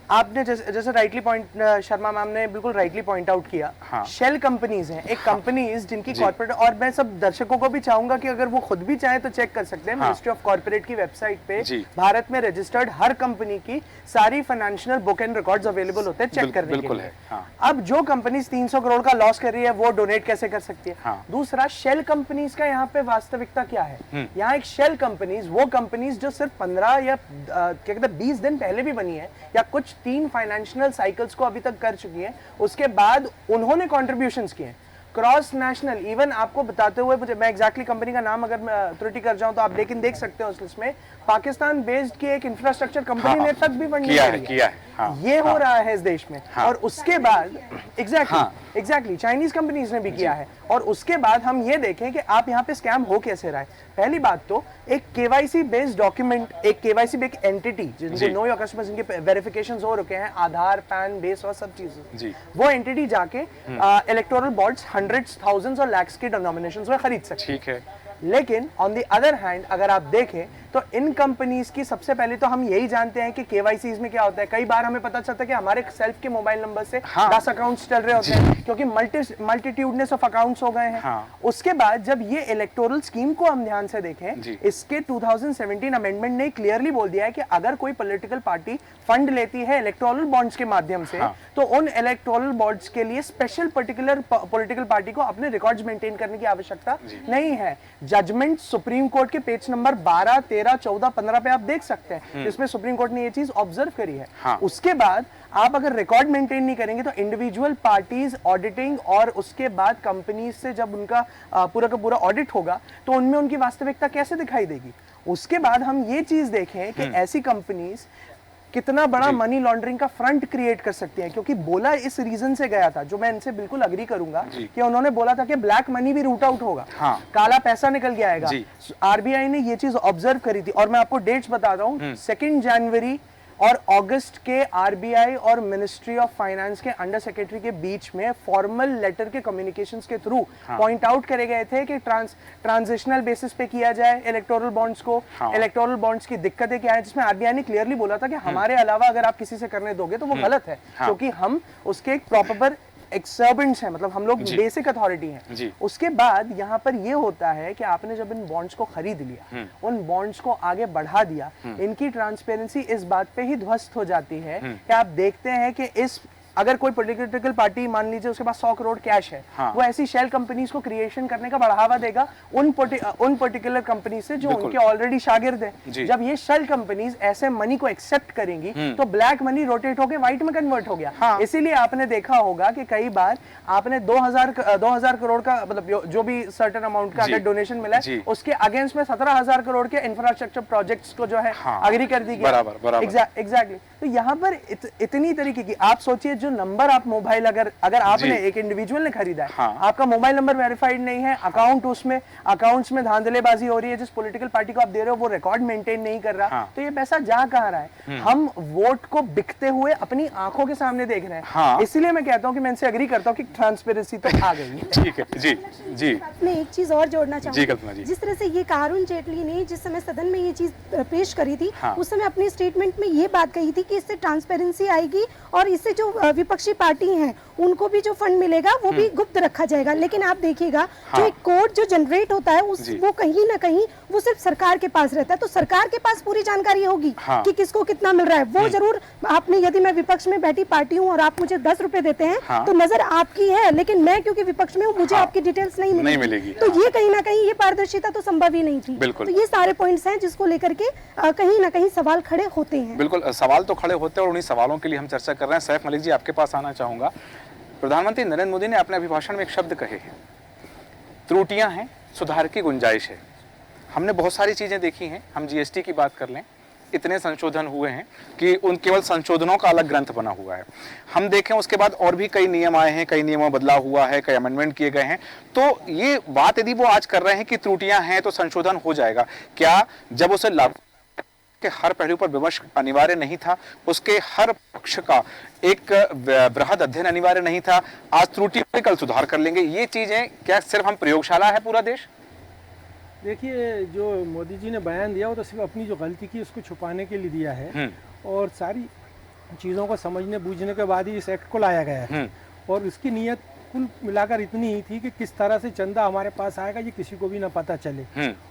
आपने जैसे राइटली पॉइंट शर्मा मैम ने बिल्कुल राइटली पॉइंट आउट किया। हाँ। शेल कंपनीज हैं, एक कंपनीज जिनकी जी। कॉर्पोरेट, और मैं सब दर्शकों को भी चाहूंगा कि अगर वो खुद भी चाहें तो चेक कर सकते हैं हाँ। मिनिस्ट्री ऑफ कॉर्पोरेट की वेबसाइट पे जी। भारत में रजिस्टर्ड हर कंपनी की सारी financial book and records available होते हैं चेक करने के बिल्कुल लिए। है। हाँ। अब जो कंपनीज 300 करोड़ का लॉस कर रही है वो डोनेट कैसे कर सकती है? हाँ। दूसरा, शेल कंपनीज का यहाँ पे वास्तविकता क्या है? यहाँ एक शेल कंपनीज वो कंपनीज जो सिर्फ 15 या क्या कहते हैं 20 दिन पहले भी बनी है या कुछ 3 फाइनेंशियल साइकिल्स को अभी तक कर चुकी हैं, उसके बाद उन्होंने कॉन्ट्रीब्यूशंस किए क्रॉस नेशनल। इवन आपको बताते हुए मुझे, मैं एग्जैक्टली कंपनी का नाम अगर मैं त्रुटि कर जाऊं तो आप लेकिन देख सकते हो उस लिस्ट में पाकिस्तान बेस्ड की एक इंफ्रास्ट्रक्चर कंपनी ने तक भी फंडिंग किया है। हाँ। ये हो रहा है इस देश में। हाँ। और उसके बाद एग्जैक्टली चाइनीज कंपनीज ने भी किया है। और उसके बाद हम ये देखें कि आप यहाँ पे स्कैम हो कैसे रहा है। पहली बात तो एक केवाईसी बेस्ड डॉक्यूमेंट, एक केवाईसी बेस्ड एंटिटी जिनको नो योर कस्टमर, जिनके वेरिफिकेशंस हो रखे हैं, आधार, पैन बेस और सब चीजें, वो एंटिटी जाके इलेक्टोरल बॉन्ड्स हंड्रेड्स, थाउजेंड्स और लैक्स के डिनोमिनेशंस में खरीद सकते हैं। ठीक है। लेकिन ऑन द अदर हैंड अगर आप देखें तो इन कंपनीज की सबसे पहले तो हम यही जानते हैं कि केवाईसी में क्या होता है। कई बार हमें पता चलता है कि हमारे सेल्फ के मोबाइल नंबर से 10 अकाउंट्स चल रहे होते हैं क्योंकि मल्टीट्यूडनेस ऑफ अकाउंट्स हो गए हैं। हाँ। उसके बाद जब ये इलेक्टोरल स्कीम को हम ध्यान से देखें, इसके 2017 अमेंडमेंट ने क्लियरली बोल दिया है कि अगर कोई पॉलिटिकल पार्टी फंड लेती है इलेक्टोरल बॉन्ड्स के माध्यम से, तो उन इलेक्टोरल बॉन्ड्स के लिए स्पेशल पर्टिकुलर पॉलिटिकल पार्टी को अपने रिकॉर्ड्स मेंटेन करने की आवश्यकता नहीं है। जजमेंट सुप्रीम कोर्ट के पेज नंबर 12, 13, 14, 15 पे आप देख सकते हैं, इसमें सुप्रीम कोर्ट ने ये चीज ऑब्जर्व करी है। उसके बाद आप अगर रिकॉर्ड मेंटेन नहीं करेंगे तो इंडिविजुअल पार्टीज ऑडिटिंग और उसके बाद कंपनीज से जब उनका पूरा का पूरा ऑडिट होगा तो उनमें उनकी वास्तविकता कैसे दिखाई देगी। उसके बाद हम ये चीज देखें कि ऐसी कंपनीज कितना बड़ा मनी लॉन्ड्रिंग का फ्रंट क्रिएट कर सकती हैं, क्योंकि बोला इस रीजन से गया था, जो मैं इनसे बिल्कुल अग्री करूंगा कि उन्होंने बोला था कि ब्लैक मनी भी रूट आउट होगा। काला पैसा निकल के आएगा। आरबीआई ने ये चीज ऑब्जर्व करी थी और मैं आपको डेट्स बताता हूँ। 2 जनवरी और अगस्त के आरबीआई और मिनिस्ट्री ऑफ फाइनेंस के अंडर सेक्रेटरी के बीच में फॉर्मल लेटर के कम्युनिकेशंस के थ्रू पॉइंट आउट करे गए थे कि ट्रांजिशनल बेसिस पे किया जाए इलेक्टोरल बॉन्ड्स को। इलेक्टोरल बॉन्ड्स की दिक्कतें क्या है, जिसमें आरबीआई ने क्लियरली बोला था कि हमारे अलावा अगर आप किसी से करने दोगे तो वो गलत है, क्योंकि हम उसके एक प्रॉपर एक्सर्बेंट्स हैं, मतलब हम लोग बेसिक अथॉरिटी हैं। उसके बाद यहाँ पर ये होता है कि आपने जब इन बॉन्ड्स को खरीद लिया, उन बॉन्ड्स को आगे बढ़ा दिया, इनकी ट्रांसपेरेंसी इस बात पे ही ध्वस्त हो जाती है कि आप देखते हैं कि इस अगर कोई पॉलिटिकल पार्टी मान लीजिए उसके पास 100 करोड़ कैश है, वो ऐसी शेल कंपनीज को क्रिएशन करने का बढ़ावा देगा उन पर्टिकुलर कंपनी से जो उनके ऑलरेडी शागिर्द हैं। जब ये शेल कंपनीज ऐसे मनी को एक्सेप्ट करेंगी तो ब्लैक मनी रोटेट होकर व्हाइट में कन्वर्ट हो गया। इसीलिए आपने देखा होगा कि कई बार आपने 2000 करोड़ का, मतलब जो भी सर्टेन अमाउंट का अगर डोनेशन मिला है, उसके अगेंस्ट में 17,000 करोड़ के इंफ्रास्ट्रक्चर प्रोजेक्ट्स को जो है अग्री कर दी गई। एग्जैक्टली। तो यहाँ पर इतनी तरीके की आप सोचिए जो नंबर आप मोबाइल अगर आपने एक इंडिविजुअल ने खरीदा है, हाँ। आपका मोबाइल नंबर वेरीफाइड नहीं है, अकाउंट उसमें अकाउंट्स में धांधलेबाजी हो रही है, जिस पॉलिटिकल पार्टी को आप दे रहे हो वो रिकॉर्ड मेंटेन नहीं कर रहा, हाँ। तो ये पैसा जा कहाँ रहा है? हम वोट को बिकते हुए अपनी आंखों के सामने देख रहे हैं। हाँ। इसलिए मैं कहता हूँ कि मैं इनसे एग्री करता हूँ कि ट्रांसपेरेंसी तो आ गई है। ठीक है जी जी मैं एक चीज और जोड़ना जी, कल्पना जी। चाहूंगी। जिस तरह से ये अरुण जेटली ने जिस समय सदन में ये चीज पेश करी थी, हाँ। उस समय अपने स्टेटमेंट में ये बात कही थी कि इससे ट्रांसपेरेंसी आएगी और इससे जो विपक्षी पार्टी हैं उनको भी जो फंड मिलेगा वो भी गुप्त रखा जाएगा। लेकिन आप देखिएगा हाँ। जो एक कोड जो जनरेट होता है जी। वो कहीं ना कहीं वो सिर्फ सरकार के पास रहता है, तो सरकार के पास पूरी जानकारी होगी हाँ। कि किसको कितना मिल रहा है। वो जरूर आपने, यदि मैं विपक्ष में बैठी पार्टी हूँ और आप मुझे 10 रुपए देते हैं, हाँ। तो नजर आपकी है, लेकिन मैं क्योंकि विपक्ष में हूँ मुझे हाँ। आपकी डिटेल्स नहीं नहीं मिलेगी। तो ये कहीं ना कहीं ये पारदर्शिता तो संभव ही नहीं थी। बिल्कुल। तो ये सारे पॉइंट्स हैं जिसको लेकर के कहीं ना कहीं सवाल खड़े होते हैं। बिल्कुल, सवाल तो खड़े होते हैं और उन्हीं सवालों के लिए हम चर्चा कर रहे हैं। सैफ मलिक जी, आपके पास आना चाहूंगा। प्रधानमंत्री नरेंद्र मोदी ने अपने अभिभाषण में एक शब्द कहे हैं, त्रुटियां हैं, सुधार की गुंजाइश है। हमने बहुत सारी चीजें देखी हैं। हम जीएसटी की बात कर लें, इतने संशोधन हुए हैं कि उन केवल संशोधनों का अलग ग्रंथ बना हुआ है। हम देखें उसके बाद और भी कई नियम आए हैं, कई नियमों में बदलाव हुआ है, कई अमेंडमेंट किए गए हैं। तो ये बात यदि वो आज कर रहे हैं कि त्रुटियां हैं तो संशोधन हो जाएगा, क्या जब उसे लागू के हर पहलू पर विमर्श अनिवार्य नहीं था, उसके हर पक्ष का एक बृहद अध्ययन अनिवार्य नहीं था, आज त्रुटि पे कल सुधार कर लेंगे, ये चीजें क्या सिर्फ हम प्रयोगशाला है पूरा देश? देखिए, जो मोदी जी ने बयान दिया वो तो सिर्फ अपनी जो गलती की उसको छुपाने के लिए दिया है, और सारी चीज़ों को समझने बूझने के बाद ही इस एक्ट को लाया गया है। और इसकी नीयत कुल मिलाकर इतनी ही थी कि किस तरह से चंदा हमारे पास आएगा ये किसी को भी ना पता चले।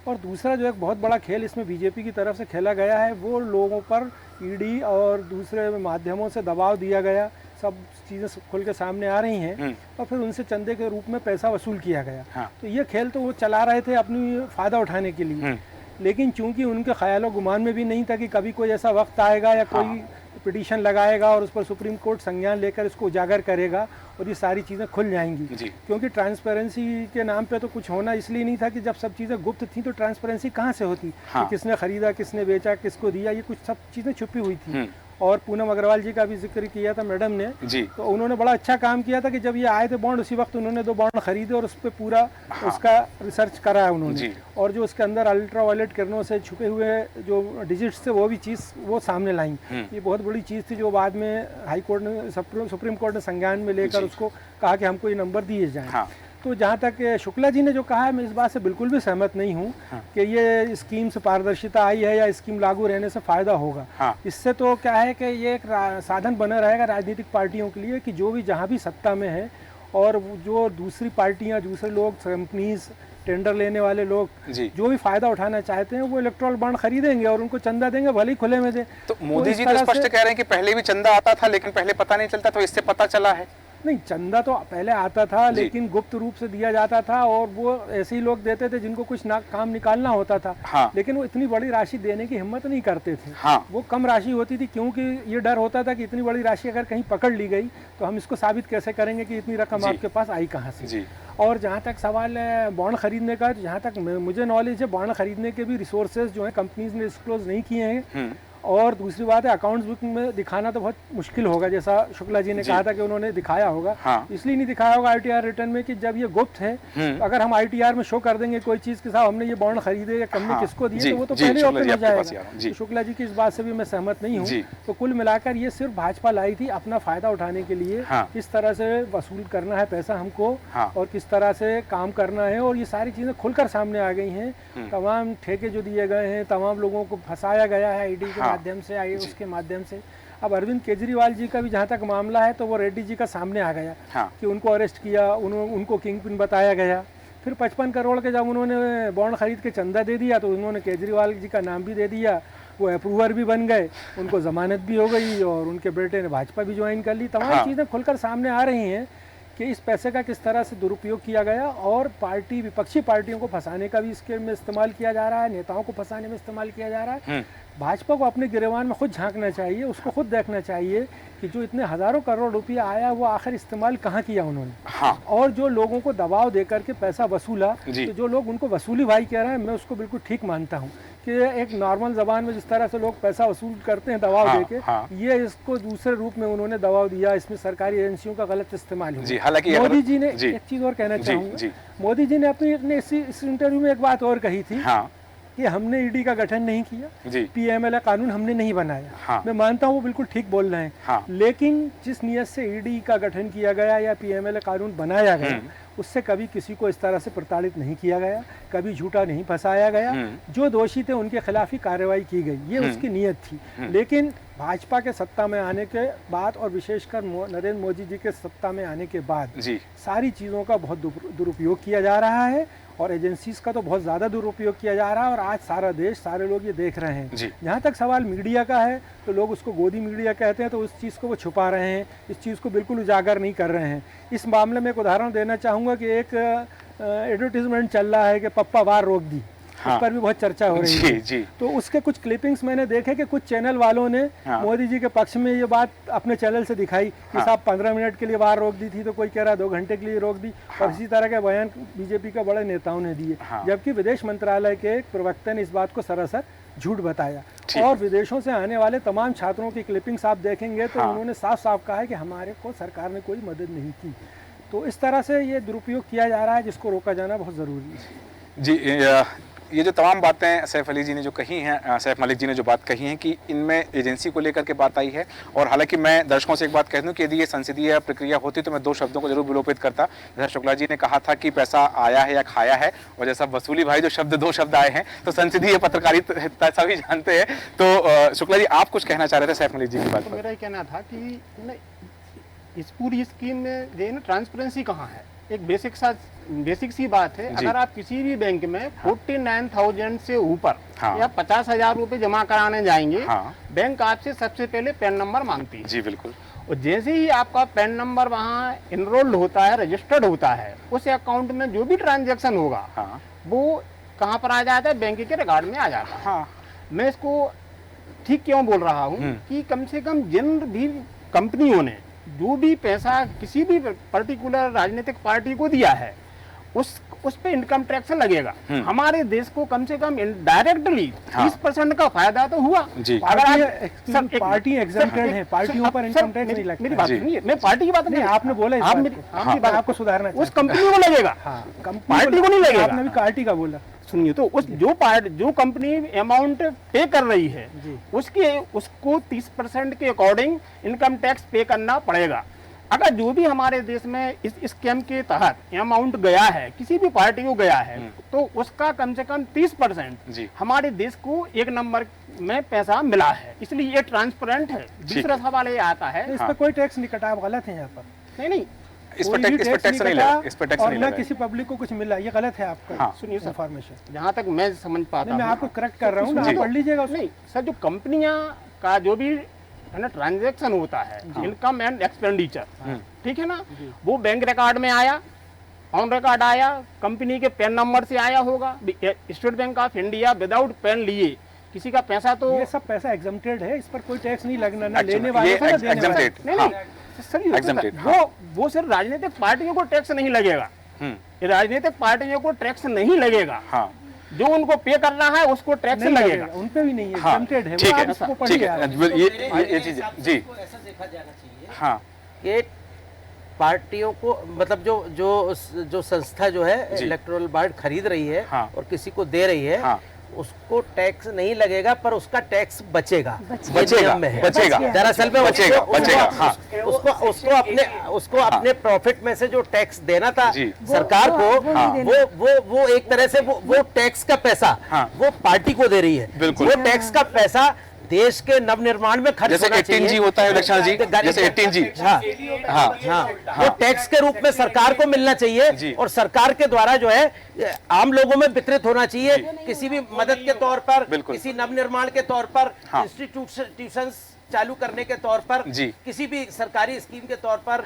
और दूसरा जो एक बहुत बड़ा खेल इसमें बीजेपी की तरफ से खेला गया है, वो लोगों पर ईडी और दूसरे माध्यमों से दबाव दिया गया, सब चीज़ें खुल के सामने आ रही हैं, और फिर उनसे चंदे के रूप में पैसा वसूल किया गया। हाँ। तो ये खेल तो वो चला रहे थे अपनी फ़ायदा उठाने के लिए, लेकिन चूंकि उनके ख्यालों गुमान में भी नहीं था कि कभी कोई ऐसा वक्त आएगा या कोई पिटीशन लगाएगा और उस पर सुप्रीम कोर्ट संज्ञान लेकर इसको उजागर करेगा और ये सारी चीज़ें खुल जाएंगी। क्योंकि ट्रांसपेरेंसी के नाम पे तो कुछ होना इसलिए नहीं था कि जब सब चीज़ें गुप्त थी तो ट्रांसपेरेंसी कहाँ से होती? हाँ। कि किसने खरीदा, किसने बेचा, किसको दिया, ये कुछ सब चीज़ें छुपी हुई थी। और पूनम अग्रवाल जी का भी जिक्र किया था मैडम ने जी। तो उन्होंने बड़ा अच्छा काम किया था कि जब ये आए थे बॉन्ड, उसी वक्त उन्होंने 2 बॉन्ड खरीदे और उस पर पूरा उसका रिसर्च करा है उन्होंने, और जो उसके अंदर अल्ट्रा वायलेट किरणों से छुपे हुए जो डिजिट्स थे वो भी चीज़ वो सामने लाई। ये बहुत बड़ी चीज़ थी जो बाद में हाई कोर्ट ने, सुप्रीम कोर्ट ने संज्ञान में लेकर उसको कहा कि हमको ये नंबर दिए जाएं। तो जहाँ तक शुक्ला जी ने जो कहा है, मैं इस बात से बिल्कुल भी सहमत नहीं हूँ कि ये स्कीम से पारदर्शिता आई है या स्कीम लागू रहने से फ़ायदा होगा। इससे तो क्या है कि ये एक साधन बना रहेगा राजनीतिक पार्टियों के लिए कि जो भी जहाँ भी सत्ता में है और जो दूसरी पार्टियाँ, दूसरे लोग, कंपनीज, टेंडर लेने वाले लोग जो भी फायदा उठाना चाहते हैं वो इलेक्ट्रॉल बॉन्ड खरीदेंगे और उनको चंदा देंगे, भले ही खुले में दे। तो मोदी जी तो स्पष्ट कह रहे हैं कि पहले भी चंदा आता था लेकिन पहले पता नहीं चलता, तो इससे पता चला है। नहीं, चंदा तो पहले आता था लेकिन गुप्त रूप से दिया जाता था और वो ऐसे ही लोग देते थे जिनको कुछ काम निकालना होता था। हाँ। लेकिन वो इतनी बड़ी राशि देने की हिम्मत नहीं करते थे। हाँ। वो कम राशि होती थी क्योंकि ये डर होता था कि इतनी बड़ी राशि अगर कहीं पकड़ ली गई तो हम इसको साबित कैसे करेंगे कि इतनी रकम आपके पास आई कहाँ से। और जहाँ तक सवाल है बॉन्ड खरीदने का, जहाँ तक मुझे नॉलेज है बॉन्ड खरीदने के भी रिसोर्सेज जो है कंपनीज ने डिस्क्लोज नहीं किए हैं। और दूसरी बात है अकाउंट्स बुक में दिखाना तो बहुत मुश्किल होगा, जैसा शुक्ला जी ने कहा था कि उन्होंने दिखाया होगा। हाँ। इसलिए नहीं दिखाया होगा आईटीआर रिटर्न में कि जब ये गुप्त है, अगर हम आईटीआर में शो कर देंगे कोई चीज के साथ हमने ये बॉन्ड खरीदे या कंपनी किसको दिए, तो वो तो पहले ओपन हो जाएगा। शुक्ला जी की इस बात से भी मैं सहमत नहीं हूँ। तो कुल मिलाकर ये सिर्फ भाजपा लाई थी अपना फायदा उठाने के लिए, किस तरह से वसूल करना है पैसा हमको और किस तरह से काम करना है, और ये सारी चीजें खुलकर सामने आ गई हैं। तमाम ठेके जो दिए गए हैं, तमाम लोगों को फंसाया गया है ईडी के माध्यम से, आई उसके माध्यम से। अब अरविंद केजरीवाल जी का भी जहाँ तक मामला है तो वो रेड्डी जी का सामने आ गया कि उनको अरेस्ट किया, उनको किंग पिन बताया गया। फिर 55 करोड़ के जब उन्होंने बॉन्ड खरीद के चंदा दे दिया तो उन्होंने केजरीवाल जी का नाम भी दे दिया, वो अप्रूवर भी बन गए, उनको जमानत भी हो गई और उनके बेटे ने भाजपा भी ज्वाइन कर ली। तमाम चीज़ें खुलकर सामने आ रही हैं कि इस पैसे का किस तरह से दुरुपयोग किया गया और विपक्षी पार्टियों को फंसाने का भी इसके में इस्तेमाल किया जा रहा है, नेताओं को फंसाने में इस्तेमाल किया जा रहा है। भाजपा को अपने गिरेबान में खुद झांकना चाहिए, उसको खुद देखना चाहिए कि जो इतने हजारों करोड़ रुपया आया वो आखिर इस्तेमाल कहाँ किया उन्होंने। हाँ। और जो लोगों को दबाव देकर के पैसा वसूला, जी। तो जो लोग उनको वसूली भाई कह रहे हैं, मैं उसको बिल्कुल ठीक मानता हूँ कि एक नॉर्मल जबान में जिस तरह से लोग पैसा वसूल करते हैं दबाव हाँ, देके, हाँ। ये इसको दूसरे रूप में उन्होंने दबाव दिया, इसमें सरकारी एजेंसियों का गलत इस्तेमाल हुआ। जी, हालांकि मोदी जी ने जी। एक चीज और कहना जी, चाहूंगा, जी। मोदी जी ने अपने इस इंटरव्यू में एक बात और कही थी हाँ कि हमने ईडी का गठन नहीं किया, जी, पीएमएलए कानून हमने नहीं बनाया। हाँ। मैं मानता हूँ वो बिल्कुल ठीक बोल रहे हैं, हाँ। लेकिन जिस नियत से ईडी का गठन किया गया या पीएमएलए कानून बनाया गया, उससे कभी किसी को इस तरह से प्रताड़ित नहीं किया गया, कभी झूठा नहीं फंसाया गया। जो दोषी थे उनके खिलाफ ही कार्रवाई की गई, ये उसकी नियत थी। लेकिन भाजपा के सत्ता में आने के बाद और विशेषकर नरेंद्र मोदी जी के सत्ता में आने के बाद जी, सारी चीज़ों का बहुत दुरुपयोग किया जा रहा है और एजेंसीज का तो बहुत ज़्यादा दुरुपयोग किया जा रहा है। और आज सारा देश, सारे लोग ये देख रहे हैं। जहाँ तक सवाल मीडिया का है, तो लोग उसको गोदी मीडिया कहते हैं, तो उस चीज़ को वो छुपा रहे हैं, इस चीज़ को बिल्कुल उजागर नहीं कर रहे हैं। इस मामले में एक उदाहरण देना चाहूँगा कि एक एडवर्टीजमेंट चल रहा है कि पप्पा वार रोक दी, हाँ। उस पर भी बहुत चर्चा हो रही जी, है। जी। तो उसके कुछ क्लिपिंग्स मैंने देखे कि कुछ चैनल वालों ने हाँ। मोदी जी के पक्ष में ये बात अपने चैनल से दिखाई कि साहब 15 मिनट के लिए वार रोक दी थी, तो कोई कह रहा 2 घंटे के लिए रोक दी। और इसी तरह के बयान बीजेपी का बड़े नेताओं ने दिए, जबकि विदेश मंत्रालय के एक प्रवक्ता ने इस बात को सरासर झूठ बताया। और विदेशों से आने वाले तमाम छात्रों की क्लिपिंग्स आप देखेंगे तो उन्होंने साफ साफ कहा है कि हमारे को सरकार ने कोई मदद नहीं की। तो इस तरह से ये दुरुपयोग किया जा रहा है, जिसको रोका जाना बहुत ज़रूरी है। जी, ये जो तमाम बातें सैफ अली जी ने जो कही हैं, सैफ मलिक जी ने जो बात कही है कि इनमें एजेंसी को लेकर के बात आई है। और हालांकि मैं दर्शकों से एक बात कह दूं कि यदि ये संसदीय प्रक्रिया होती तो मैं 2 शब्दों को जरूर विलोपित करता। जैसा शुक्ला जी ने कहा था कि पैसा आया है या खाया है, और जैसा वसूली भाई जो 2 शब्द आए हैं, तो संसदीय पत्रकारिता सभी जानते हैं। तो शुक्ला जी, आप कुछ कहना चाह रहे थे सैफ मलिक जी की बात तो पर? मेरा ये कहना था कि इस पूरी स्कीम में जो है ना ट्रांसपेरेंसी कहाँ है। एक बेसिक सी बात है, अगर आप किसी भी बैंक में 49,000 से ऊपर या 50,000 रुपए जमा कराने जाएंगे, बैंक आपसे सबसे पहले पैन नंबर मांगती है। जी बिल्कुल। और जैसे ही आपका पैन नंबर वहाँ इनरोल्ड होता है, रजिस्टर्ड होता है, उस अकाउंट में जो भी ट्रांजैक्शन होगा वो कहाँ पर आ जाता है, बैंक के रिकॉर्ड में आ जाता है। मैं इसको ठीक क्यों बोल रहा हूँ कि कम से कम जिन भी कंपनियों ने जो भी पैसा किसी भी पर्टिकुलर राजनीतिक पार्टी को दिया है, उस पे इनकम टैक्स लगेगा। हमारे देश को कम से कम डायरेक्टली 30% का फायदा तो हुआ। अगर पार्टी एग्जम्प्टेड है, पार्टियों पर इनकम टैक्स नहीं लगता। मेरी बात सुनिए, मैं पार्टी की बात नहीं, आपने बोला आपको सुधारना, उस कंपनी को लगेगा, पार्टी को नहीं लगेगा। आपने भी पार्टी का बोला। सुनिए, तो उस जो कंपनी अमाउंट पे कर रही है उसको 30% के अकॉर्डिंग इनकम टैक्स पे करना पड़ेगा। अगर जो भी हमारे देश में इस स्कीम के तहत अमाउंट गया है, किसी भी पार्टी को गया है, तो उसका कम से कम 30% हमारे देश को 1 नंबर में पैसा मिला है। इसलिए ये ट्रांसपेरेंट है। दूसरा सवाल ये आता है, इस पर कोई टैक्स नहीं कटा, आप गलत है यहाँ पर। नहीं, इस पर टैक्स नहीं लगा, इस पर टैक्स नहीं लगा, किसी पब्लिक को कुछ मिला, ये गलत है आपका। सुनिए सर, इन्फॉर्मेशन जहाँ तक मैं समझ पाता हूँ, मैं आपको करेक्ट कर रहा हूँ, आप पढ़ लीजिएगा। नहीं सर, जो कंपनियां का जो भी है ना ट्रांजैक्शन होता है, इनकम एंड एक्सपेंडिचर, ठीक है ना, वो बैंक रिकॉर्ड में आया, ऑन रिकॉर्ड आया, कंपनी के पैन नंबर से आया होगा। State bank of India without pan लिए किसी का पैसा, तो ये सब पैसा एग्जम्प्टेड है, इस पर कोई टैक्स नहीं लगना, ना लेने वाले को ना देने वाले। नहीं, वो सिर्फ राजनीतिक पार्टियों को टैक्स नहीं लगेगा, राजनीतिक पार्टियों को टैक्स नहीं लगेगा, जो उनको पे कर रहा है उसको टैक्स लगेगा, उन पे भी नहीं है, एग्जम्प्टेड है। ठीक है, ये चीज जी ऐसा देखा जाना चाहिए हाँ कि पार्टियों को, मतलब जो संस्था जो है इलेक्टोरल बॉन्ड खरीद रही है और किसी को दे रही है, उसको टैक्स नहीं लगेगा, पर उसका टैक्स बचेगा। दरअसल में उसको अपने प्रॉफिट में से जो टैक्स देना था सरकार को, वो एक तरह से वो टैक्स का पैसा वो पार्टी को दे रही है। वो टैक्स का पैसा देश के नवनिर्माण में खर्च जैसे 18G होता है इलेक्शन जी, जैसे 18G, वो टैक्स के रूप में सरकार को मिलना चाहिए और सरकार के द्वारा जो है आम लोगों में वितरित होना चाहिए, किसी भी मदद के तौर पर, किसी नवनिर्माण के तौर पर, इंस्टीट्यूशंस चालू करने के तौर पर, किसी भी सरकारी स्कीम के तौर पर,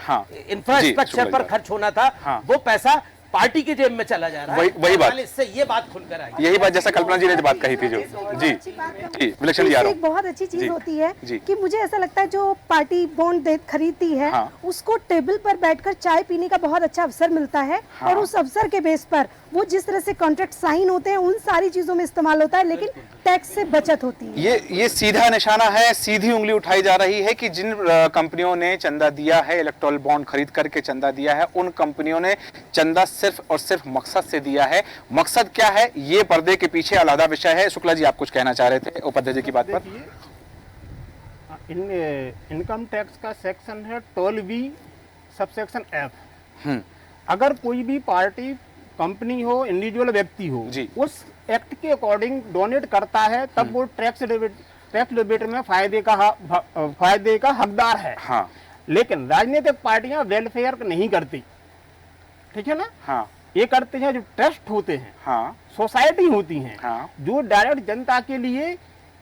इंफ्रास्ट्रक्चर पर खर्च होना था। वो पैसा पार्टी की जेब में चला जा रहा है। वही बात, इससे ये बात खुलकर आई, यही बात जैसा कल्पना जी ने बात कही थी जो जी जी विलक्षण जी आ रहा एक बहुत अच्छी चीज जी, होती है जी। कि मुझे ऐसा लगता है जो पार्टी बॉन्ड खरीदती है हाँ। उसको टेबल पर बैठकर चाय पीने का बहुत अच्छा अवसर मिलता है। हाँ। और उस अवसर के बेस पर वो जिस तरह से कॉन्ट्रैक्ट साइन होते हैं उन सारी चीजों में इस्तेमाल होता है, लेकिन टैक्स से बचत होती है। ये सीधा निशाना है, सीधी उंगली उठाई जा रही है कि जिन कंपनियों ने चंदा दिया है, इलेक्टोरल बॉन्ड खरीद करके चंदा दिया है, उन कंपनियों ने चंदा सिर्फ और सिर्फ मकसद से दिया है। मकसद क्या है ये पर्दे के पीछे अलग विषय है। शुक्ला जी आप कुछ कहना चाह रहे थे उपाध्याय जी की बात पर। इनकम टैक्स का सेक्शन है 12B सबसेक्शन F। हम्म, अगर कोई भी पार्टी, कंपनी हो, इंडिविजुअल व्यक्ति हो, जी। उस एक्ट के अकॉर्डिंग डोनेट करता है तब वो टैक्स डिबेट में फायदे का हकदार है। हाँ लेकिन राजनीतिक पार्टियां वेलफेयर नहीं करती, ठीक है ना। हाँ ये करते हैं जो ट्रस्ट होते हैं, हाँ सोसाइटी होती हैं, हाँ जो डायरेक्ट जनता के लिए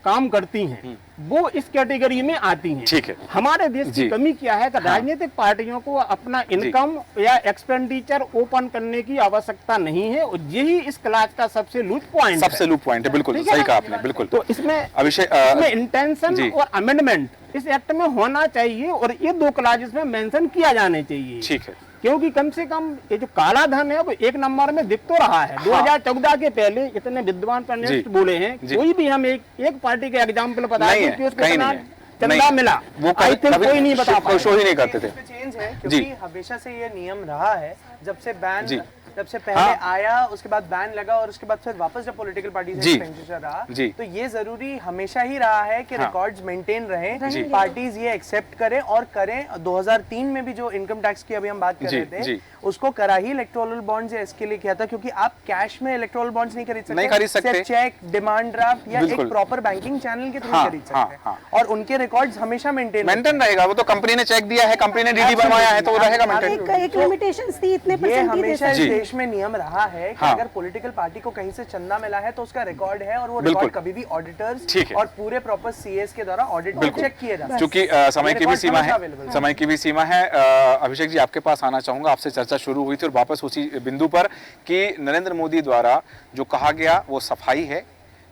काम करती हैं, वो इस कैटेगरी में आती हैं। ठीक है। हमारे देश जी। की कमी क्या है कि राजनीतिक पार्टियों को अपना इनकम या एक्सपेंडिचर ओपन करने की आवश्यकता नहीं है, और यही इस क्लास का सबसे लूज पॉइंट सबसे लूप पॉइंट है, बिल्कुल ठीक है सही ना? कहा आपने, बिल्कुल। तो इसमें अभिषेक इंटेंशन जी। और अमेंडमेंट इस एक्ट में होना चाहिए, और ये 2 क्लासेस में मेंशन किया जाने चाहिए। ठीक है। क्योंकि कम से कम ये जो काला धन है वो 1 नंबर में दिख तो रहा है। 2014 के पहले इतने विद्वान पैनलिस्ट बोले हैं, जी। कोई भी हम एक पार्टी के एग्जाम्पल बता नहीं दें है, कि उसको कहीं कितना नहीं है। चंदा नहीं, मिला, वो आई थिंक कोई नहीं बता पाया। शो ही नहीं करते थे। चेंज है जी। क्योंकि हमेशा से ये नियम रहा है, जब से बैन जी। जब से पहले हाँ। आया, उसके बाद बैन लगा, और उसके बाद फिर वापस जब पॉलिटिकल पार्टी जी। से एक्सपेंडिचर रहा, जी। तो ये जरूरी हमेशा ही रहा है कि हाँ। रिकॉर्ड्स मेंटेन रहें, जी। पार्टीज ये एक्सेप्ट करें और करें। 2003 में भी जो इनकम टैक्स की अभी हम बात कर जी, रहे थे, जी। उसको करा ही इलेक्टोरल बॉन्ड्स इसके लिए किया था, क्योंकि आप कैश में इलेक्टोरल बॉन्ड्स नहीं खरीद सकते, नहीं खरीद सकते। सिर्फ चेक, डिमांड ड्राफ्ट या बिल्कुल। एक प्रॉपर बैंकिंग चैनल के थ्रू हाँ, खरीद हाँ, सकते हैं, हाँ। और उनके रिकॉर्ड्स हमेशा मेंटेन रहेगा। वो तो कंपनी ने चेक दिया है, कंपनी ने डीडी बनवाया है, तो वो रहेगा मेंटेन। एक लिमिटेशंस थी, इतने ये परसेंट ही दे हमेशा इस जी। देश में नियम रहा है कि हाँ। अगर पॉलिटिकल पार्टी को कहीं से चंदा मिला है तो उसका रिकॉर्ड है, और वो बिल्कुल। रिकॉर्ड कभी भी ऑडिटर्स ठीक है। और पूरे प्रॉपर सीएस के द्वारा ऑडिट बिल्कुल। चेक किए जाते हैं। चूंकि समय की भी रिकॉर्ड सीमा हमेशा है, available है। समय की भी सीमा है। अभिषेक जी आपके पास आना चाहूंगा। आपसे चर्चा शुरू हुई थी और वापस उसी बिंदु पर कि नरेंद्र मोदी द्वारा जो कहा गया वो सफाई है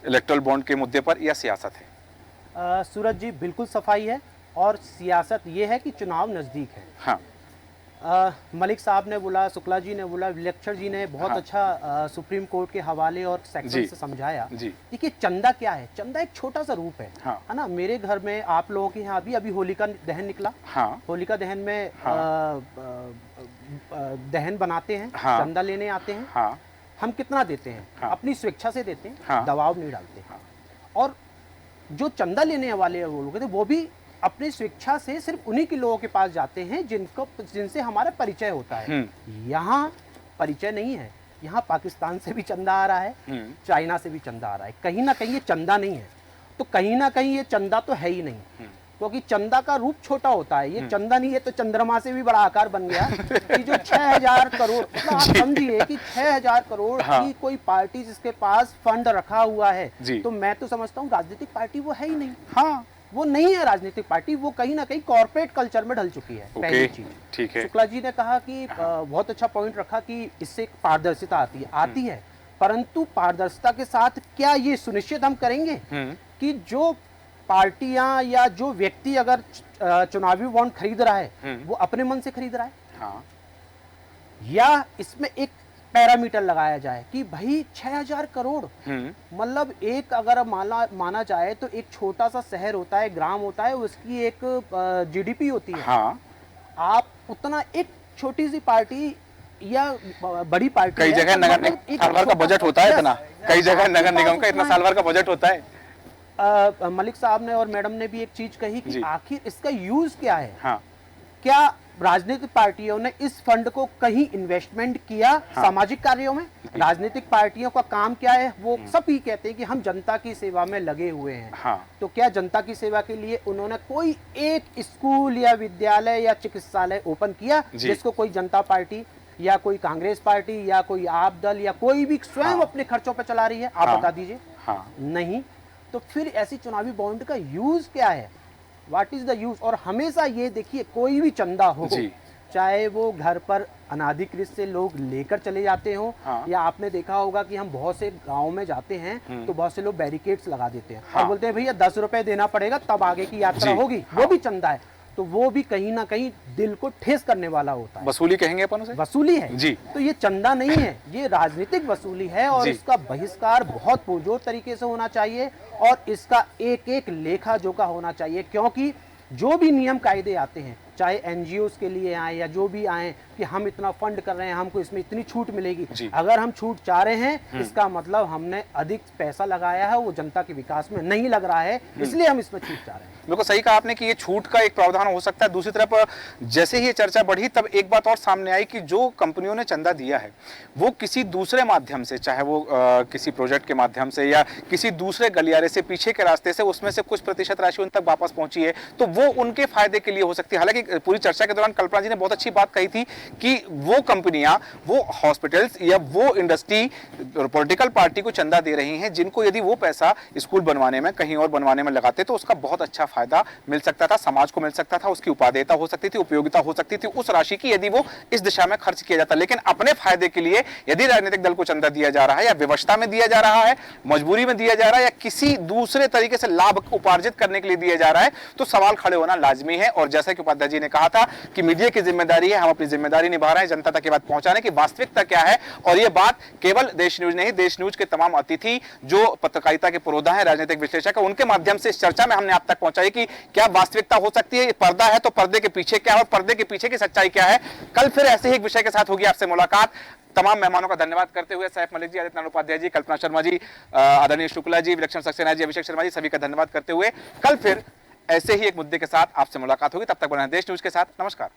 इलेक्टोरल बॉन्ड के मुद्दे पर, या सियासत है? सूरज जी बिल्कुल सफाई है, और सियासत ये है कि चुनाव नज़दीक है। हाँ मलिक साहब ने बोला, शुक्ला जी ने बोला, विलक्षण जी ने बहुत हाँ। अच्छा सुप्रीम कोर्ट के हवाले और सेक्शन जी। से समझाया। जी। देखिए चंदा क्या है, चंदा एक छोटा सा रूप है, हाँ। है ना। मेरे घर में आप लोगों के यहाँ अभी होलिका दहन निकला। हाँ होलिका दहन में हाँ। दहन बनाते हैं, हाँ। चंदा लेने आते हैं। हाँ हम कितना देते हैं? हाँ। अपनी स्वेच्छा से देते हैं, हाँ। दबाव नहीं डालते। हाँ। और जो चंदा लेने वाले वो लोग थे वो भी अपनी स्वेच्छा से सिर्फ उन्हीं के लोगों के पास जाते हैं जिनसे हमारा परिचय होता है। यहाँ परिचय नहीं है, यहाँ पाकिस्तान से भी चंदा आ रहा है, चाइना से भी चंदा आ रहा है। कहीं ना कहीं ये चंदा नहीं है, तो कहीं ना कहीं ये चंदा तो है ही नहीं, क्योंकि चंदा का रूप छोटा होता है। ये चंदा नहीं है तो चंद्रमा से भी बड़ा आकार बन गया कि जो 6000 करोड़, मतलब आप समझिए कि 6000 करोड़ हाँ। की कोई पार्टी जिसके पास फंड रखा हुआ है, जी। तो मैं तो समझता हूँ राजनीतिक पार्टी वो है ही नहीं। हाँ वो नहीं है राजनीतिक पार्टी, वो कहीं ना कहीं कॉर्पोरेट कल्चर में ढल चुकी है। पहली चीज। ठीक है। शुक्ला जी ने कहा कि बहुत अच्छा पॉइंट रखा कि इससे एक पारदर्शिता आती है, परंतु पारदर्शिता के साथ क्या ये सुनिश्चित हम करेंगे कि जो पार्टियां या जो व्यक्ति अगर चुनावी बॉन्ड खरीद रहा है वो अपने मन से खरीद रहा है, हाँ या इसमें एक पैरामीटर लगाया जाए कि भाई 6000 करोड़, मतलब एक अगर माना जाए तो एक छोटा सा शहर होता है, ग्राम होता है, उसकी एक जीडीपी होती है। हाँ आप उतना एक छोटी सी पार्टी या बड़ी पार्टी, कई जगह नगर साल भर का बजट होता है इतना, कई जगह नगर निगम का इतना साल भर का बजट होता है। मलिक साहब ने और मैडम ने भी एक चीज कही कि जी। आखिर इसका यूज क्या है। हाँ क्या राजनीतिक पार्टियों ने इस फंड को कहीं इन्वेस्टमेंट किया सामाजिक कार्यों में? राजनीतिक पार्टियों का काम क्या है? वो सब ही कहते हैं कि हम जनता की सेवा में लगे हुए हैं। हाँ तो क्या जनता की सेवा के लिए उन्होंने कोई एक स्कूल या विद्यालय या चिकित्सालय ओपन किया जिसको कोई जनता पार्टी या कोई कांग्रेस पार्टी या कोई आप दल या कोई भी स्वयं अपने खर्चों पर चला रही है? आप बता दीजिए। हाँ नहीं। तो फिर ऐसी चुनावी बॉन्ड का यूज क्या है? What is the use? और हमेशा ये देखिए, कोई भी चंदा हो, जी। चाहे वो घर पर अनाधिकृत से लोग लेकर चले जाते हो, हाँ। या आपने देखा होगा कि हम बहुत से गांव में जाते हैं तो बहुत से लोग बैरिकेड्स लगा देते हैं हाँ। और बोलते हैं भैया 10 रुपए देना पड़ेगा तब आगे की यात्रा जी, होगी, वो भी चंदा है। तो वो भी कहीं ना कहीं दिल को ठेस करने वाला होता है। वसूली कहेंगे अपन उसे? वसूली है जी। तो ये चंदा नहीं है, ये राजनीतिक वसूली है और जी। इसका बहिष्कार बहुत पुरजोर तरीके से होना चाहिए और इसका एक एक लेखा जोखा होना चाहिए, क्योंकि जो भी नियम कायदे आते हैं, चाहे एनजीओ के लिए आए या जो भी आए, कि हम इतना फंड कर रहे हैं, हमको इसमें इतनी छूट मिलेगी, अगर हम छूट चाह रहे हैं इसका मतलब हमने अधिक पैसा लगाया है, वो जनता के विकास में नहीं लग रहा है, इसलिए हम इसमें छूट चाह रहे हैं। बिल्कुल सही कहा आपने कि ये छूट का एक प्रावधान हो सकता है। दूसरी तरफ जैसे ही ये चर्चा बढ़ी तब एक बात और सामने आई कि जो कंपनियों ने चंदा दिया है वो किसी दूसरे माध्यम से, चाहे वो किसी प्रोजेक्ट के माध्यम से या किसी दूसरे गलियारे से, पीछे के रास्ते से, उसमें से कुछ प्रतिशत राशि उन तक वापस पहुंची है, तो वो उनके फायदे के लिए हो सकती है। हालांकि पूरी चर्चा के दौरान कल्पना जी ने बहुत अच्छी बात कही थी कि वो कंपनियां, वो हॉस्पिटल्स या वो इंडस्ट्री पॉलिटिकल पार्टी को चंदा दे रही हैं, जिनको यदि वो पैसा स्कूल बनवाने में, कहीं और बनवाने में लगाते तो उसका बहुत अच्छा फायदा मिल सकता था, समाज को मिल सकता था, उसकी उपादेयता हो सकती थी, उपयोगिता हो सकती थी उस राशि की, यदि वो इस दिशा में खर्च किया जाता। लेकिन अपने फायदे के लिए यदि राजनीतिक दल को चंदा दिया जा रहा है, या विवशता में दिया जा रहा है, मजबूरी में दिया जा रहा है, या किसी दूसरे तरीके से लाभ उपार्जित करने के लिए दिया जा रहा है, तो सवाल खड़े होना लाजमी है। और जैसा कि उपाध्याय जी ने कहा था कि मीडिया की जिम्मेदारी है, हम अपनी जिम्मेदारी निभा रहे हैं जनता तक ये बात पहुंचाने की वास्तविकता क्या है। और ये बात केवल देश न्यूज नहीं, देश न्यूज के तमाम अतिथि जो पत्रकारिता के पुरोधा हैं, राजनीतिक विश्लेषक हैं, उनके माध्यम से इस चर्चा में हमने आप तक पहुंचाई कि क्या वास्तविकता हो सकती है। ये पर्दा है तो पर्दे के पीछे क्या है और पर्दे के पीछे की सच्चाई क्या है। कल फिर ऐसे ही एक विषय के साथ होगी आपसे मुलाकात। तमाम मेहमानों का धन्यवाद करते हुए सैफ मलिक जी, आदित्य उपाध्याय जी, कल्पना शर्मा जी, आदरणीय शुक्ला जी, विलक्षण सक्सेना जी, अभिषेक शर्मा जी, सभी का धन्यवाद करते हुए कल फिर ऐसे ही एक मुद्दे के साथ आपसे मुलाकात होगी। तब तक बने देश न्यूज के साथ। नमस्कार।